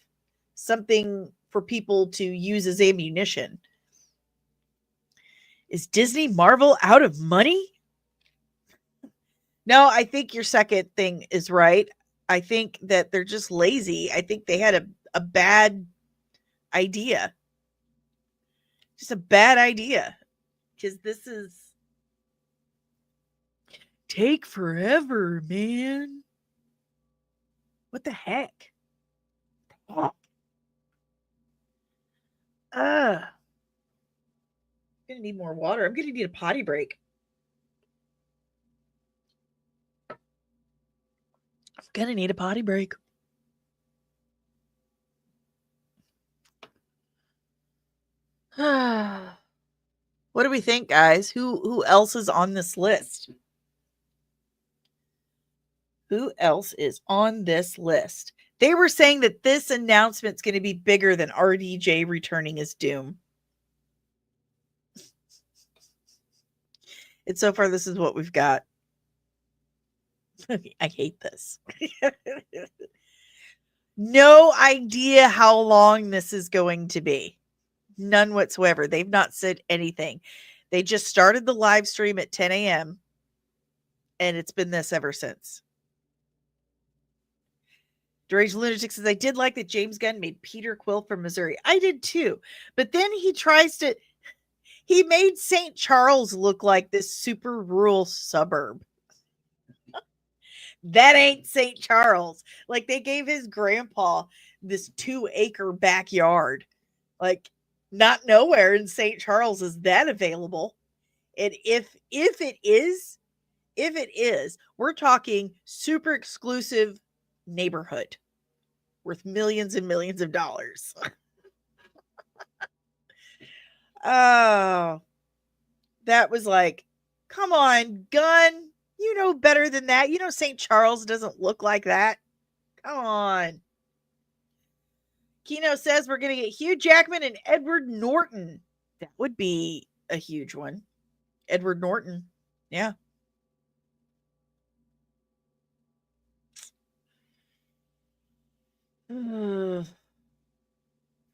something for people to use as ammunition. Is Disney Marvel out of money? No, I think your second thing is right. I think that they're just lazy. I think they had a bad idea. Just a bad idea. Because this is take forever, man. What the heck? I'm gonna need more water. I'm gonna need a potty break. I'm gonna need a potty break. What do we think, guys? Who else is on this list? Who else is on this list? They were saying that this announcement's going to be bigger than RDJ returning as Doom. And so far, this is what we've got. I hate this. No idea how long this is going to be. None whatsoever. They've not said anything. They just started the live stream at 10 a.m. and it's been this ever since. Deranged Lunatic says, I did like that James Gunn made Peter Quill from Missouri. I did too. But then he made St. Charles look like this super rural suburb. That ain't St. Charles. Like, they gave his grandpa this 2-acre backyard. Like, not nowhere in St. Charles is that available. And if it is, we're talking super exclusive neighborhood worth millions and millions of dollars. Oh, that was like, come on, Gunn. You know better than that. You know St. Charles doesn't look like that. Come on. Kino says we're going to get Hugh Jackman and Edward Norton. That would be a huge one. Edward Norton. Yeah.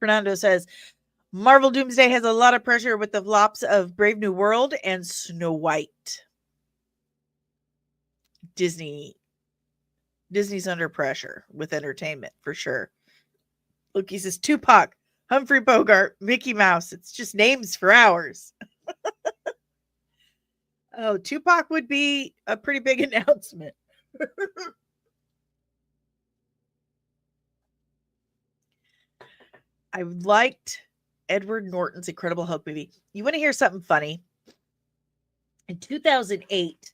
Fernando says, Marvel Doomsday has a lot of pressure with the flops of Brave New World and Snow White. Disney's under pressure with entertainment for sure. Look, he says Tupac, Humphrey Bogart, Mickey Mouse. It's just names for hours. Oh, Tupac would be a pretty big announcement. I liked Edward Norton's Incredible Hulk movie. You want to hear something funny? In 2008,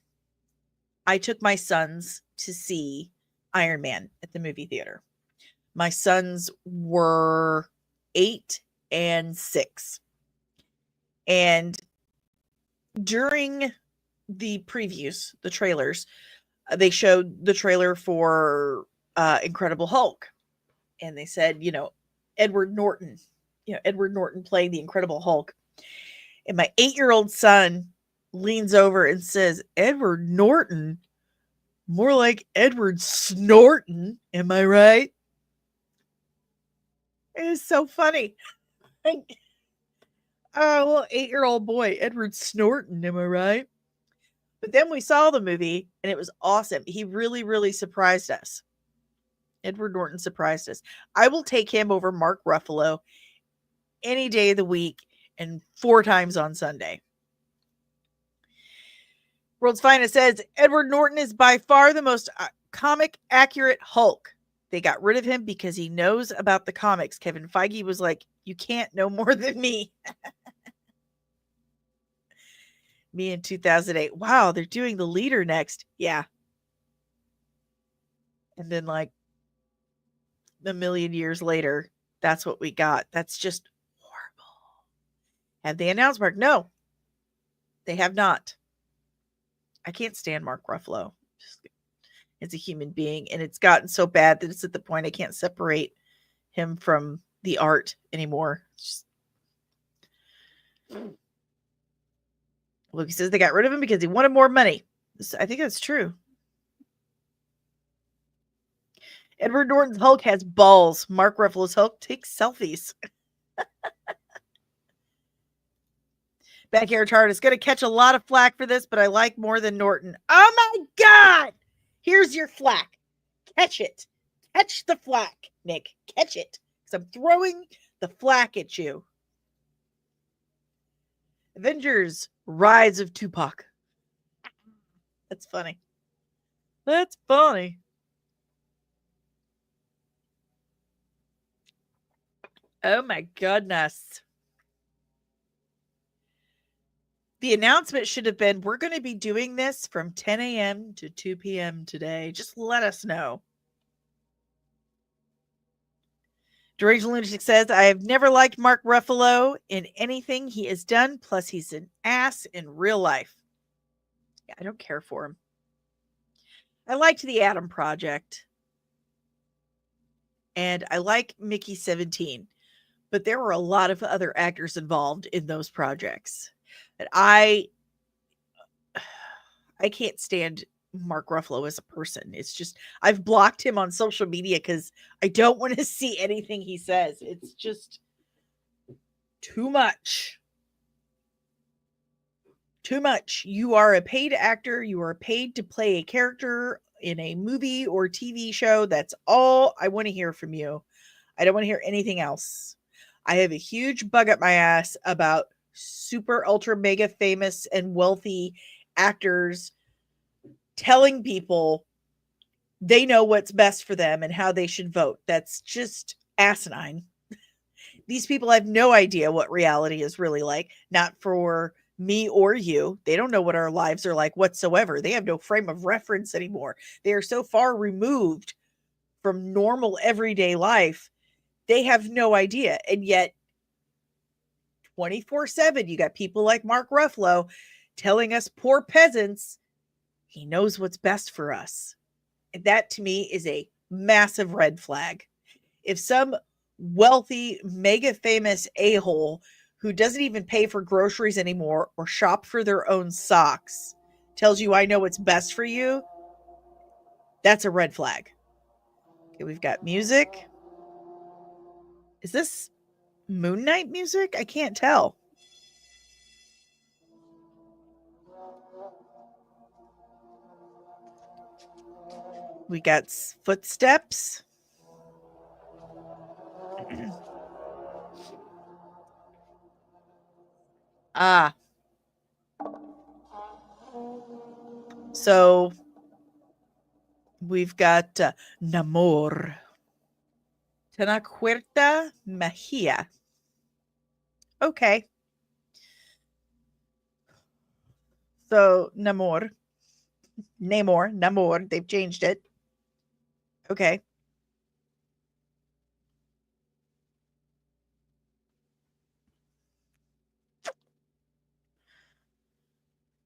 I took my sons to see Iron Man at the movie theater. My sons were 8 and 6. And during the previews, the trailers, they showed the trailer for Incredible Hulk. And they said, Edward Norton playing the Incredible Hulk. And my 8-year-old son leans over and says, Edward Norton? More like Edward Snorton. Am I right? It is so funny. Oh, well, 8-year-old boy, Edward Snorton. Am I right? But then we saw the movie and it was awesome. He really, really surprised us. Edward Norton surprised us. I will take him over Mark Ruffalo any day of the week and 4 times on Sunday. World's Finest says Edward Norton is by far the most comic accurate Hulk. They got rid of him because he knows about the comics. Kevin Feige was like, you can't know more than me. Me in 2008. Wow, they're doing the leader next. Yeah. And then like a million years later, that's what we got. That's just horrible. Have they announced Mark? No, they have not. I can't stand Mark Ruffalo. As a human being, and it's gotten so bad that it's at the point I can't separate him from the art anymore. Look, he says they got rid of him because he wanted more money. I think that's true. Edward Norton's Hulk has balls. Mark Ruffalo's Hulk takes selfies. Backyard Chart is going to catch a lot of flack for this, but I like more than Norton. Oh my God! Here's your flack. Catch it. Catch the flack, Nick. Catch it. Because I'm throwing the flack at you. Avengers, Rise of Tupac. That's funny. That's funny. Oh my goodness. The announcement should have been, we're going to be doing this from 10 a.m. to 2 p.m. today. Just let us know. Deranged Lunatic says, I have never liked Mark Ruffalo in anything he has done. Plus, he's an ass in real life. Yeah, I don't care for him. I liked The Atom Project. And I like Mickey 17. But there were a lot of other actors involved in those projects. And I can't stand Mark Ruffalo as a person. It's just, I've blocked him on social media because I don't want to see anything he says. It's just too much. Too much. You are a paid actor. You are paid to play a character in a movie or TV show. That's all I want to hear from you. I don't want to hear anything else. I have a huge bug up my ass about super ultra mega famous and wealthy actors telling people they know what's best for them and how they should vote. That's just asinine. These people have no idea what reality is really like. Not for me or you. They don't know what our lives are like whatsoever. They have no frame of reference anymore. They are so far removed from normal everyday life. They have no idea. And yet 24/7, you got people like Mark Ruffalo telling us poor peasants he knows what's best for us. And that to me is a massive red flag. If some wealthy, mega famous a-hole who doesn't even pay for groceries anymore or shop for their own socks tells you I know what's best for you, that's a red flag. Okay, we've got music. Is this Moon Knight music? I can't tell. We got footsteps. Ah. So we've got Namor. Tenacuerta Magia. Okay. So Namor. Namor. They've changed it. Okay.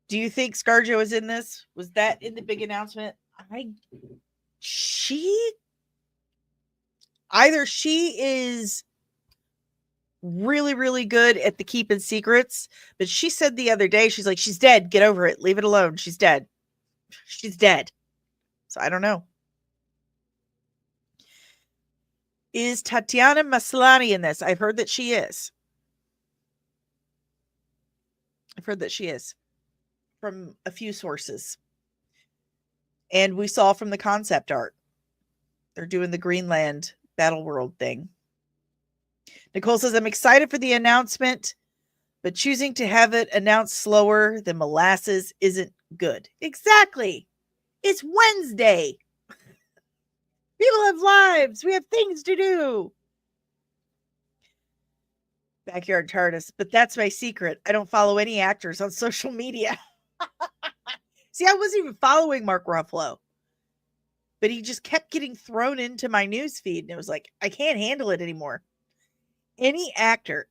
Do you think ScarJo is in this? Was that in the big announcement? Either she is really, really good at the keeping secrets, but she said the other day, she's like, she's dead. Get over it. Leave it alone. She's dead. She's dead. So I don't know. Is Tatiana Maslany in this? I've heard that she is. I've heard that she is from a few sources. And we saw from the concept art. They're doing the Greenland Battle World thing. Nicole says, I'm excited for the announcement, but choosing to have it announced slower than molasses isn't good. Exactly. It's Wednesday. People have lives. We have things to do. Backyard TARDIS. But that's my secret. I don't follow any actors on social media. See, I wasn't even following Mark Ruffalo. But he just kept getting thrown into my news feed. And it was like, I can't handle it anymore. Any actor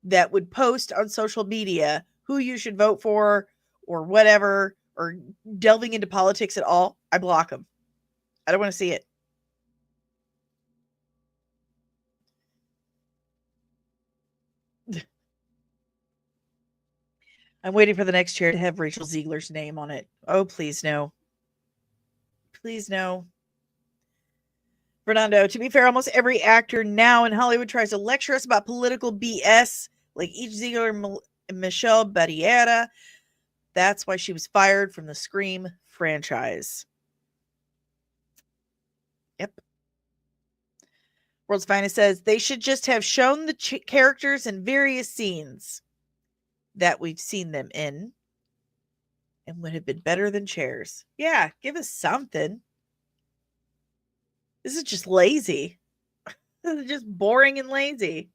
that would post on social media who you should vote for or whatever, or delving into politics at all, I block them. I don't want to see it. I'm waiting for the next chair to have Rachel Ziegler's name on it. Oh, please no. Please no. Fernando, to be fair, almost every actor now in Hollywood tries to lecture us about political BS, like each Ziegler and Michelle Barriera. That's why she was fired from the Scream franchise. Yep. World's Finest says they should just have shown the characters in various scenes that we've seen them in and would have been better than chairs. Yeah, give us something. This is just lazy. This is just boring and lazy.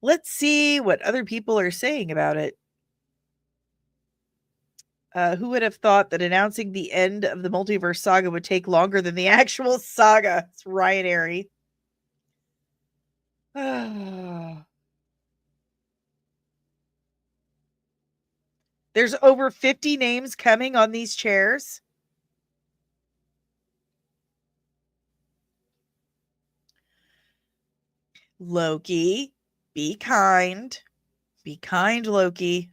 Let's see what other people are saying about it. Who would have thought that announcing the end of the multiverse saga would take longer than the actual saga? It's Ryan Airy. There's over 50 names coming on these chairs. Loki, be kind. Be kind, Loki.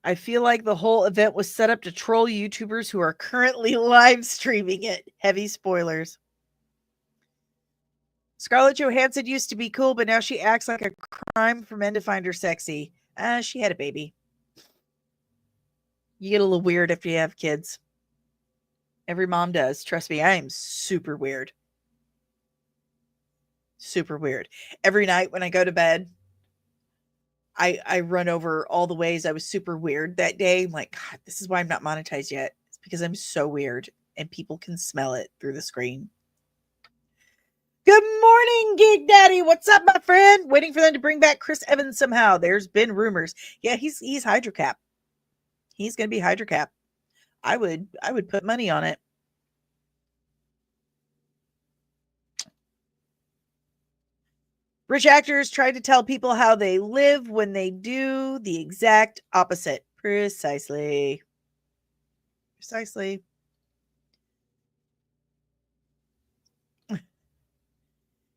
I feel like the whole event was set up to troll YouTubers who are currently live streaming it. Heavy spoilers. Scarlett Johansson used to be cool, but now she acts like a crime for men to find her sexy. She had a baby. You get a little weird if you have kids. Every mom does. Trust me, I am super weird. Super weird. Every night when I go to bed, I run over all the ways I was super weird that day. I'm like, God, this is why I'm not monetized yet. It's because I'm so weird and people can smell it through the screen. Good morning, Geek Daddy. What's up, my friend? Waiting for them to bring back Chris Evans somehow. There's been rumors. Yeah, he's HydroCap. He's going to be HydroCap. I would put money on it. Rich actors try to tell people how they live when they do the exact opposite. Precisely.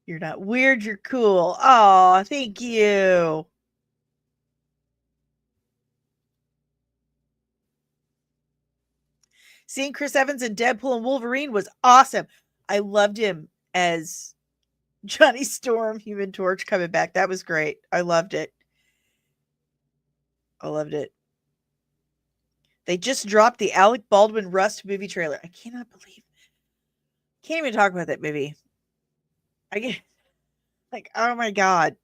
You're not weird, you're cool. Oh, thank you. Seeing Chris Evans in Deadpool and Wolverine was awesome. I loved him as Johnny Storm, Human Torch coming back. That was great. I loved it. They just dropped the Alec Baldwin Rust movie trailer. I cannot believe. Can't even talk about that movie. I get like, oh my God.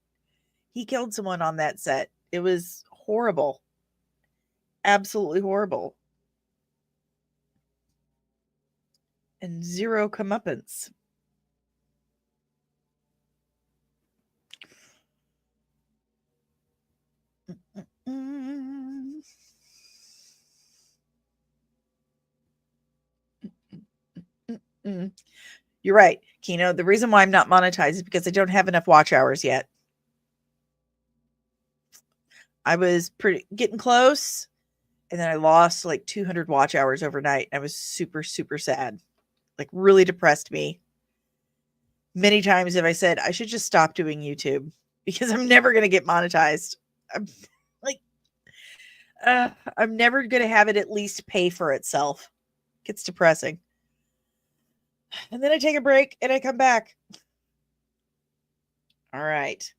He killed someone on that set. It was horrible. Absolutely horrible. And zero comeuppance. You're right, Kino. The reason why I'm not monetized is because I don't have enough watch hours yet. I was getting close, and then I lost like 200 watch hours overnight. I was super, super sad. Like, really depressed me. Many times have I said I should just stop doing YouTube because I'm never going to get monetized. I'm like, I'm never going to have it at least pay for itself. It gets depressing. And then I take a break and I come back. All right.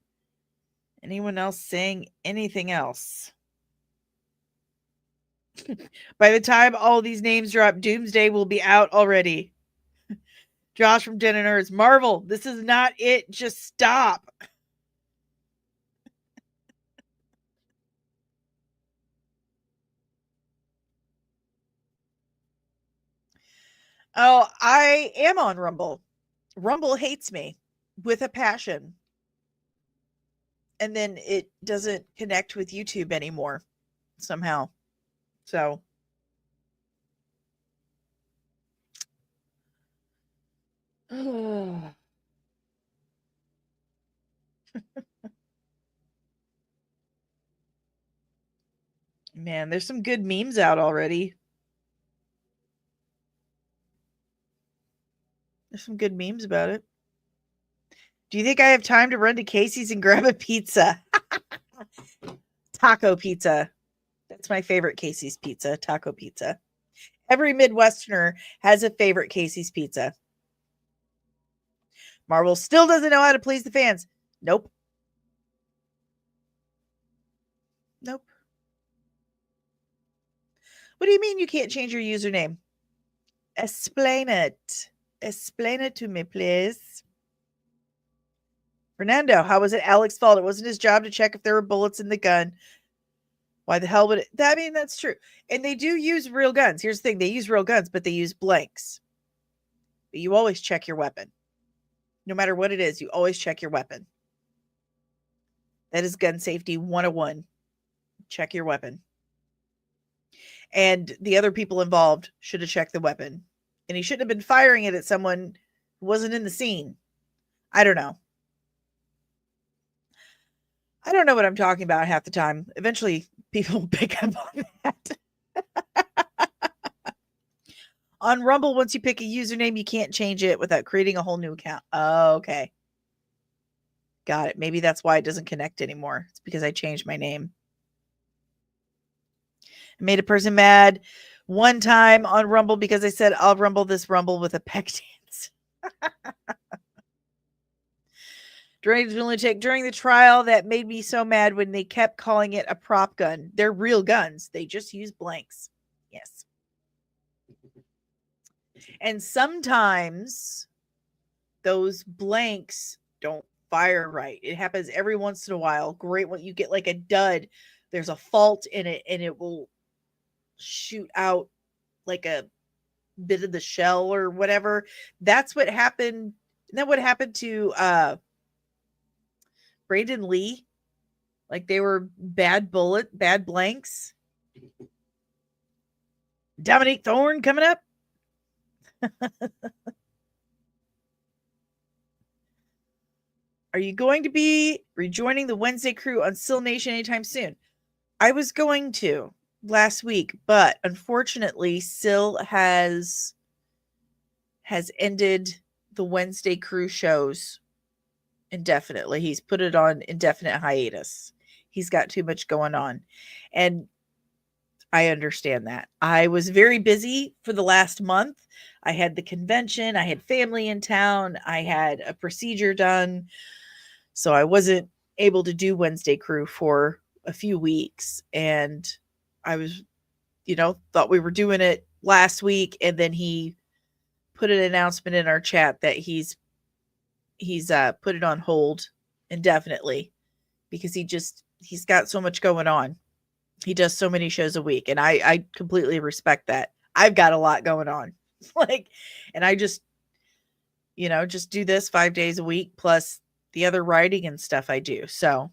Anyone else saying anything else? By the time all these names drop, Doomsday will be out already. Josh from Den and Nerds. Marvel, this is not it. Just stop. Oh, I am on Rumble. Rumble hates me with a passion. And then it doesn't connect with YouTube anymore somehow. So man, there's some good memes out already. There's some good memes about it. Do you think I have time to run to Casey's and grab a pizza? Taco pizza. That's my favorite Casey's pizza, taco pizza. Every Midwesterner has a favorite Casey's pizza. Marvel still doesn't know how to please the fans. Nope. What do you mean you can't change your username? Explain it. Explain it to me, please. Fernando, how was it Alex's fault? It wasn't his job to check if there were bullets in the gun. Why the hell would it? I mean, that's true. And they do use real guns. Here's the thing. They use real guns, but they use blanks. But you always check your weapon. No matter what it is, you always check your weapon. That is gun safety 101. check your weapon. And the other people involved should have checked the weapon. And he shouldn't have been firing it at someone who wasn't in the scene. I don't know. I don't know what I'm talking about half the time. Eventually, people will pick up on that. On Rumble, once you pick a username, you can't change it without creating a whole new account. Oh, okay. Got it. Maybe that's why it doesn't connect anymore. It's because I changed my name. I made a person mad one time on Rumble because I said, I'll rumble this rumble with a peck dance. During the trial, that made me so mad when they kept calling it a prop gun. They're real guns. They just use blanks. Yes. And sometimes those blanks don't fire right. It happens every once in a while. Great when you get like a dud, there's a fault in it and it will shoot out like a bit of the shell or whatever. That's what happened. Isn't that what happened to Brandon Lee? Like they were bad blanks. Dominique Thorne coming up. Are you going to be rejoining the Wednesday crew on Still Nation anytime soon? I was going to last week, but unfortunately, Still has ended the Wednesday crew shows indefinitely. He's put it on indefinite hiatus. He's got too much going on. And I understand that. I was very busy for the last month. I had the convention. I had family in town. I had a procedure done. So I wasn't able to do Wednesday crew for a few weeks. And I was, thought we were doing it last week. And then he put an announcement in our chat that he's put it on hold indefinitely because he's got so much going on. He does so many shows a week, and I completely respect that. I've got a lot going on, and I just do this 5 days a week plus the other writing and stuff I do. So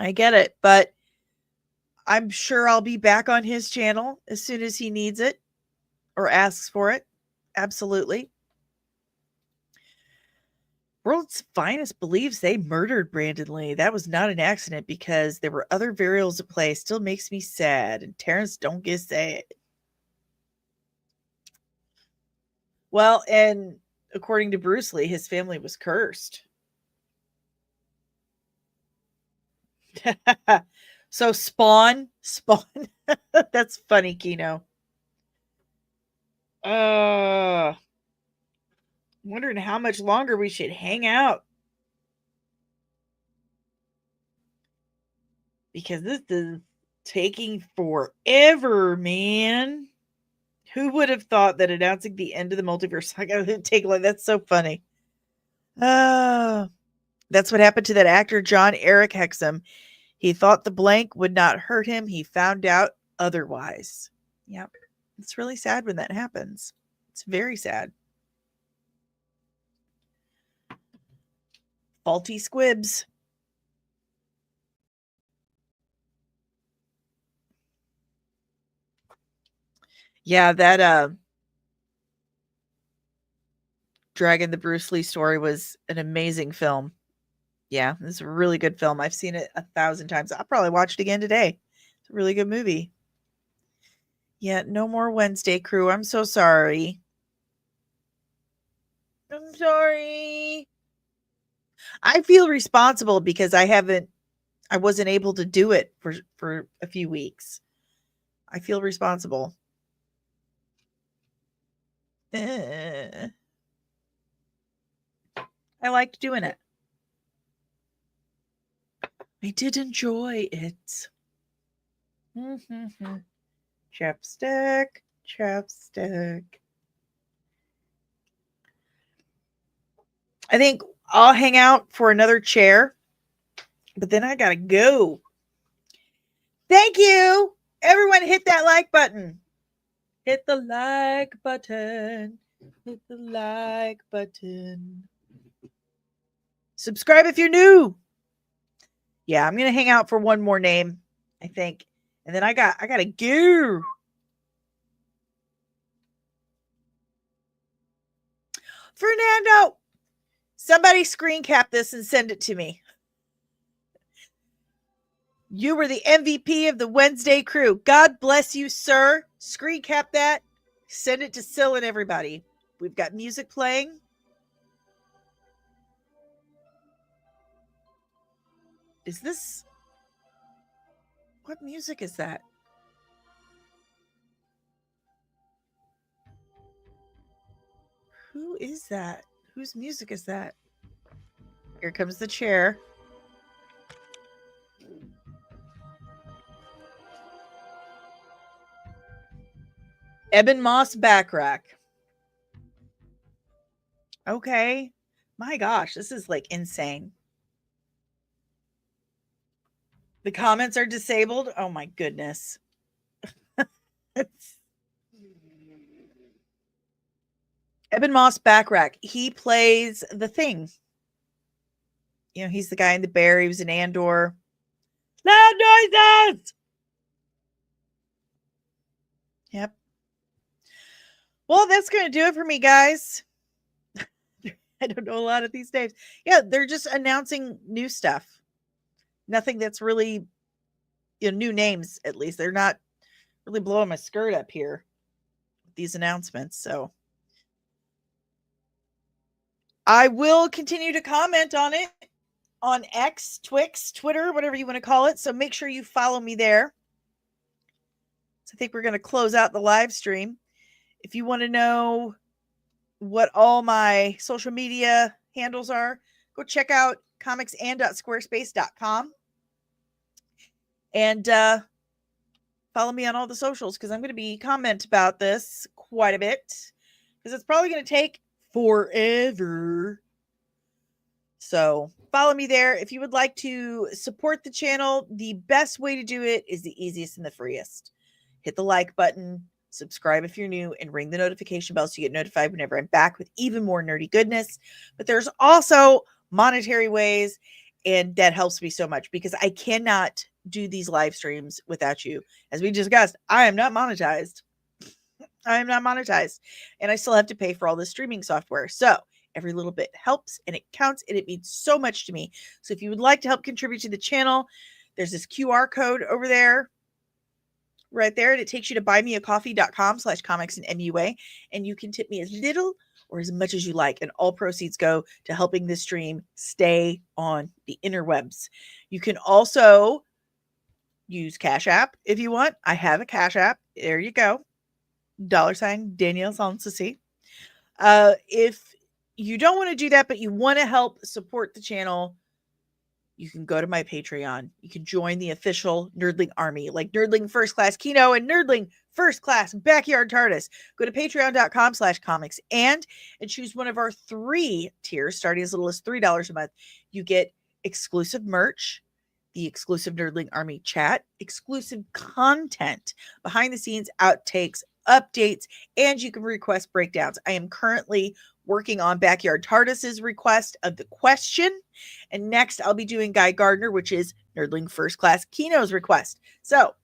I get it, but I'm sure I'll be back on his channel as soon as he needs it or asks for it. Absolutely. World's Finest believes they murdered Brandon Lee. That was not an accident because there were other variables at play. Still makes me sad. And Terrence don't get sad. Well, and according to Bruce Lee, his family was cursed. So Spawn. That's funny, Kino. Wondering how much longer we should hang out. Because this is taking forever, man. Who would have thought that announcing the end of the multiverse saga would take like that's so funny. That's what happened to that actor John Eric Hexum. He thought the blank would not hurt him. He found out otherwise. Yep. It's really sad when that happens. It's very sad. Faulty squibs. Yeah, that Dragon the Bruce Lee story was an amazing film. Yeah, it's a really good film. I've seen it 1,000 times. I'll probably watch it again today. It's a really good movie. Yeah, no more Wednesday crew. I'm so sorry. I'm sorry. I feel responsible because I wasn't able to do it for a few weeks. I feel responsible. I liked doing it. I did enjoy it. Chapstick. I think I'll hang out for another chair, but then I gotta go. Thank you. Everyone hit that like button. Hit the like button. Hit the like button. Subscribe if you're new. Yeah, I'm going to hang out for one more name. I think. And then I got to go. Fernando, somebody screen cap this and send it to me. You were the MVP of the Wednesday crew. God bless you, sir. Screen cap that. Send it to Syl and everybody. We've got music playing. Is this... What music is that? Who is that? Whose music is that? Here comes the chair. Eben Moss back rack. Okay. My gosh, this is like insane. The comments are disabled. Oh my goodness. Eben Moss back rack. He plays the Thing. You know, he's the guy in the Bear. He was in Andor. Loud noises! Yep. Well, that's going to do it for me, guys. I don't know a lot of these names. Yeah, they're just announcing new stuff. Nothing that's really, you know, new names, at least. They're not really blowing my skirt up here with these announcements. So I will continue to comment on it on X, Twix, Twitter, whatever you want to call it. So make sure you follow me there. So I think we're going to close out the live stream. If you want to know what all my social media handles are, go check out comicsand.squarespace.com and follow me on all the socials, because I'm going to be comment about this quite a bit, because it's probably going to take forever. So follow me there. If you would like to support the channel, the best way to do it is the easiest and the freest. Hit the like button, subscribe if you're new, and ring the notification bell so you get notified whenever I'm back with even more nerdy goodness. But there's also monetary ways, and that helps me so much, because I cannot do these live streams without you. As we discussed, I am not monetized. I am not monetized, and I still have to pay for all the streaming software. So every little bit helps, and it counts, and it means so much to me. So if you would like to help contribute to the channel, there's this QR code over there, right there, and it takes you to buymeacoffee.com/comicsandmua, and you can tip me as little or as much as you like, and all proceeds go to helping this stream stay on the interwebs. You can also use Cash App if you want. I have a Cash App. There you go. $DanielleSoncasie. If you don't want to do that, but you want to help support the channel, you can go to my Patreon. You can join the official Nerdling army, like Nerdling First Class Kino and Nerdling First Class Backyard TARDIS. Go to patreon.com/comics and choose one of our 3 tiers, starting as little as $3 a month. You get exclusive merch, the exclusive Nerdling Army chat, exclusive content, behind the scenes outtakes, updates, and you can request breakdowns. I am currently working on Backyard TARDIS's request of the question, and next I'll be doing Guy Gardner, which is Nerdling First Class Kino's request. So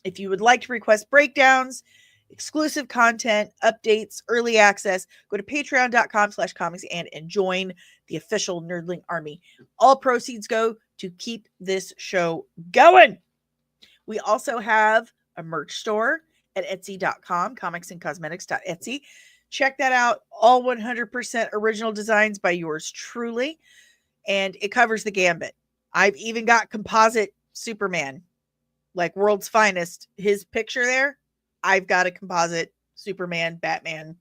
if you would like to request breakdowns, exclusive content, updates, early access, go to patreon.com/comics and join the official Nerdling army. All proceeds go to keep this show going. We also have a merch store at etsy.com, comicsandcosmetics.etsy. Check that out. All 100% original designs by yours truly. And it covers the gambit. I've even got composite Superman, like World's Finest. His picture there, I've got a composite Superman, Batman,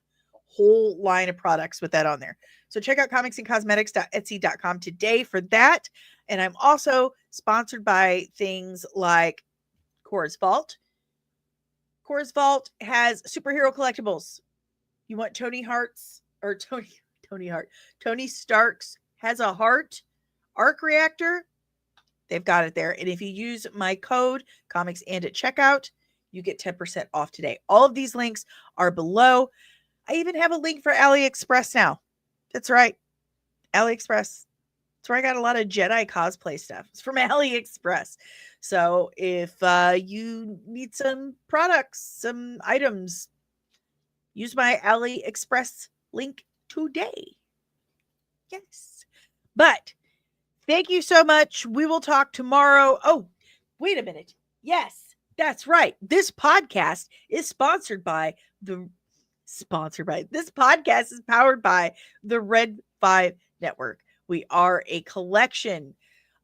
whole line of products with that on there. So check out comicsandcosmetics.etsy.com today for that. And I'm also sponsored by things like Cora's Vault. Cora's Vault has superhero collectibles. You want Tony Stark's has a heart arc reactor? They've got it there. And if you use my code comics and at checkout, you get 10% off today. All of these links are below. I even have a link for AliExpress now. That's right. AliExpress. That's where I got a lot of Jedi cosplay stuff. It's from AliExpress. So if you need some products, some items, use my AliExpress link today. Yes. But thank you so much. We will talk tomorrow. Oh, wait a minute. Yes, that's right. This podcast is This podcast is powered by the Red 5 Network. We are a collection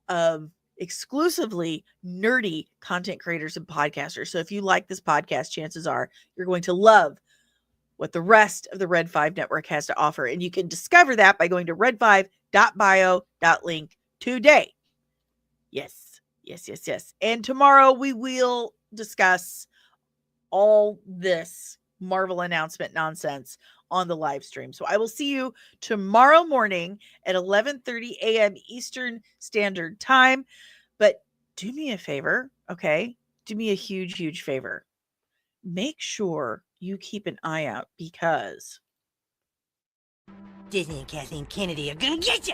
of exclusively nerdy content creators and podcasters. So if you like this podcast, chances are you're going to love what the rest of the Red 5 Network has to offer. And you can discover that by going to red5.bio.link today. Yes. And tomorrow we will discuss all this Marvel announcement nonsense on the live stream. So I will see you tomorrow morning at 11:30 a.m. Eastern Standard Time. But do me a favor, okay? Do me a huge favor. Make sure you keep an eye out because Disney and Kathleen Kennedy are gonna get you!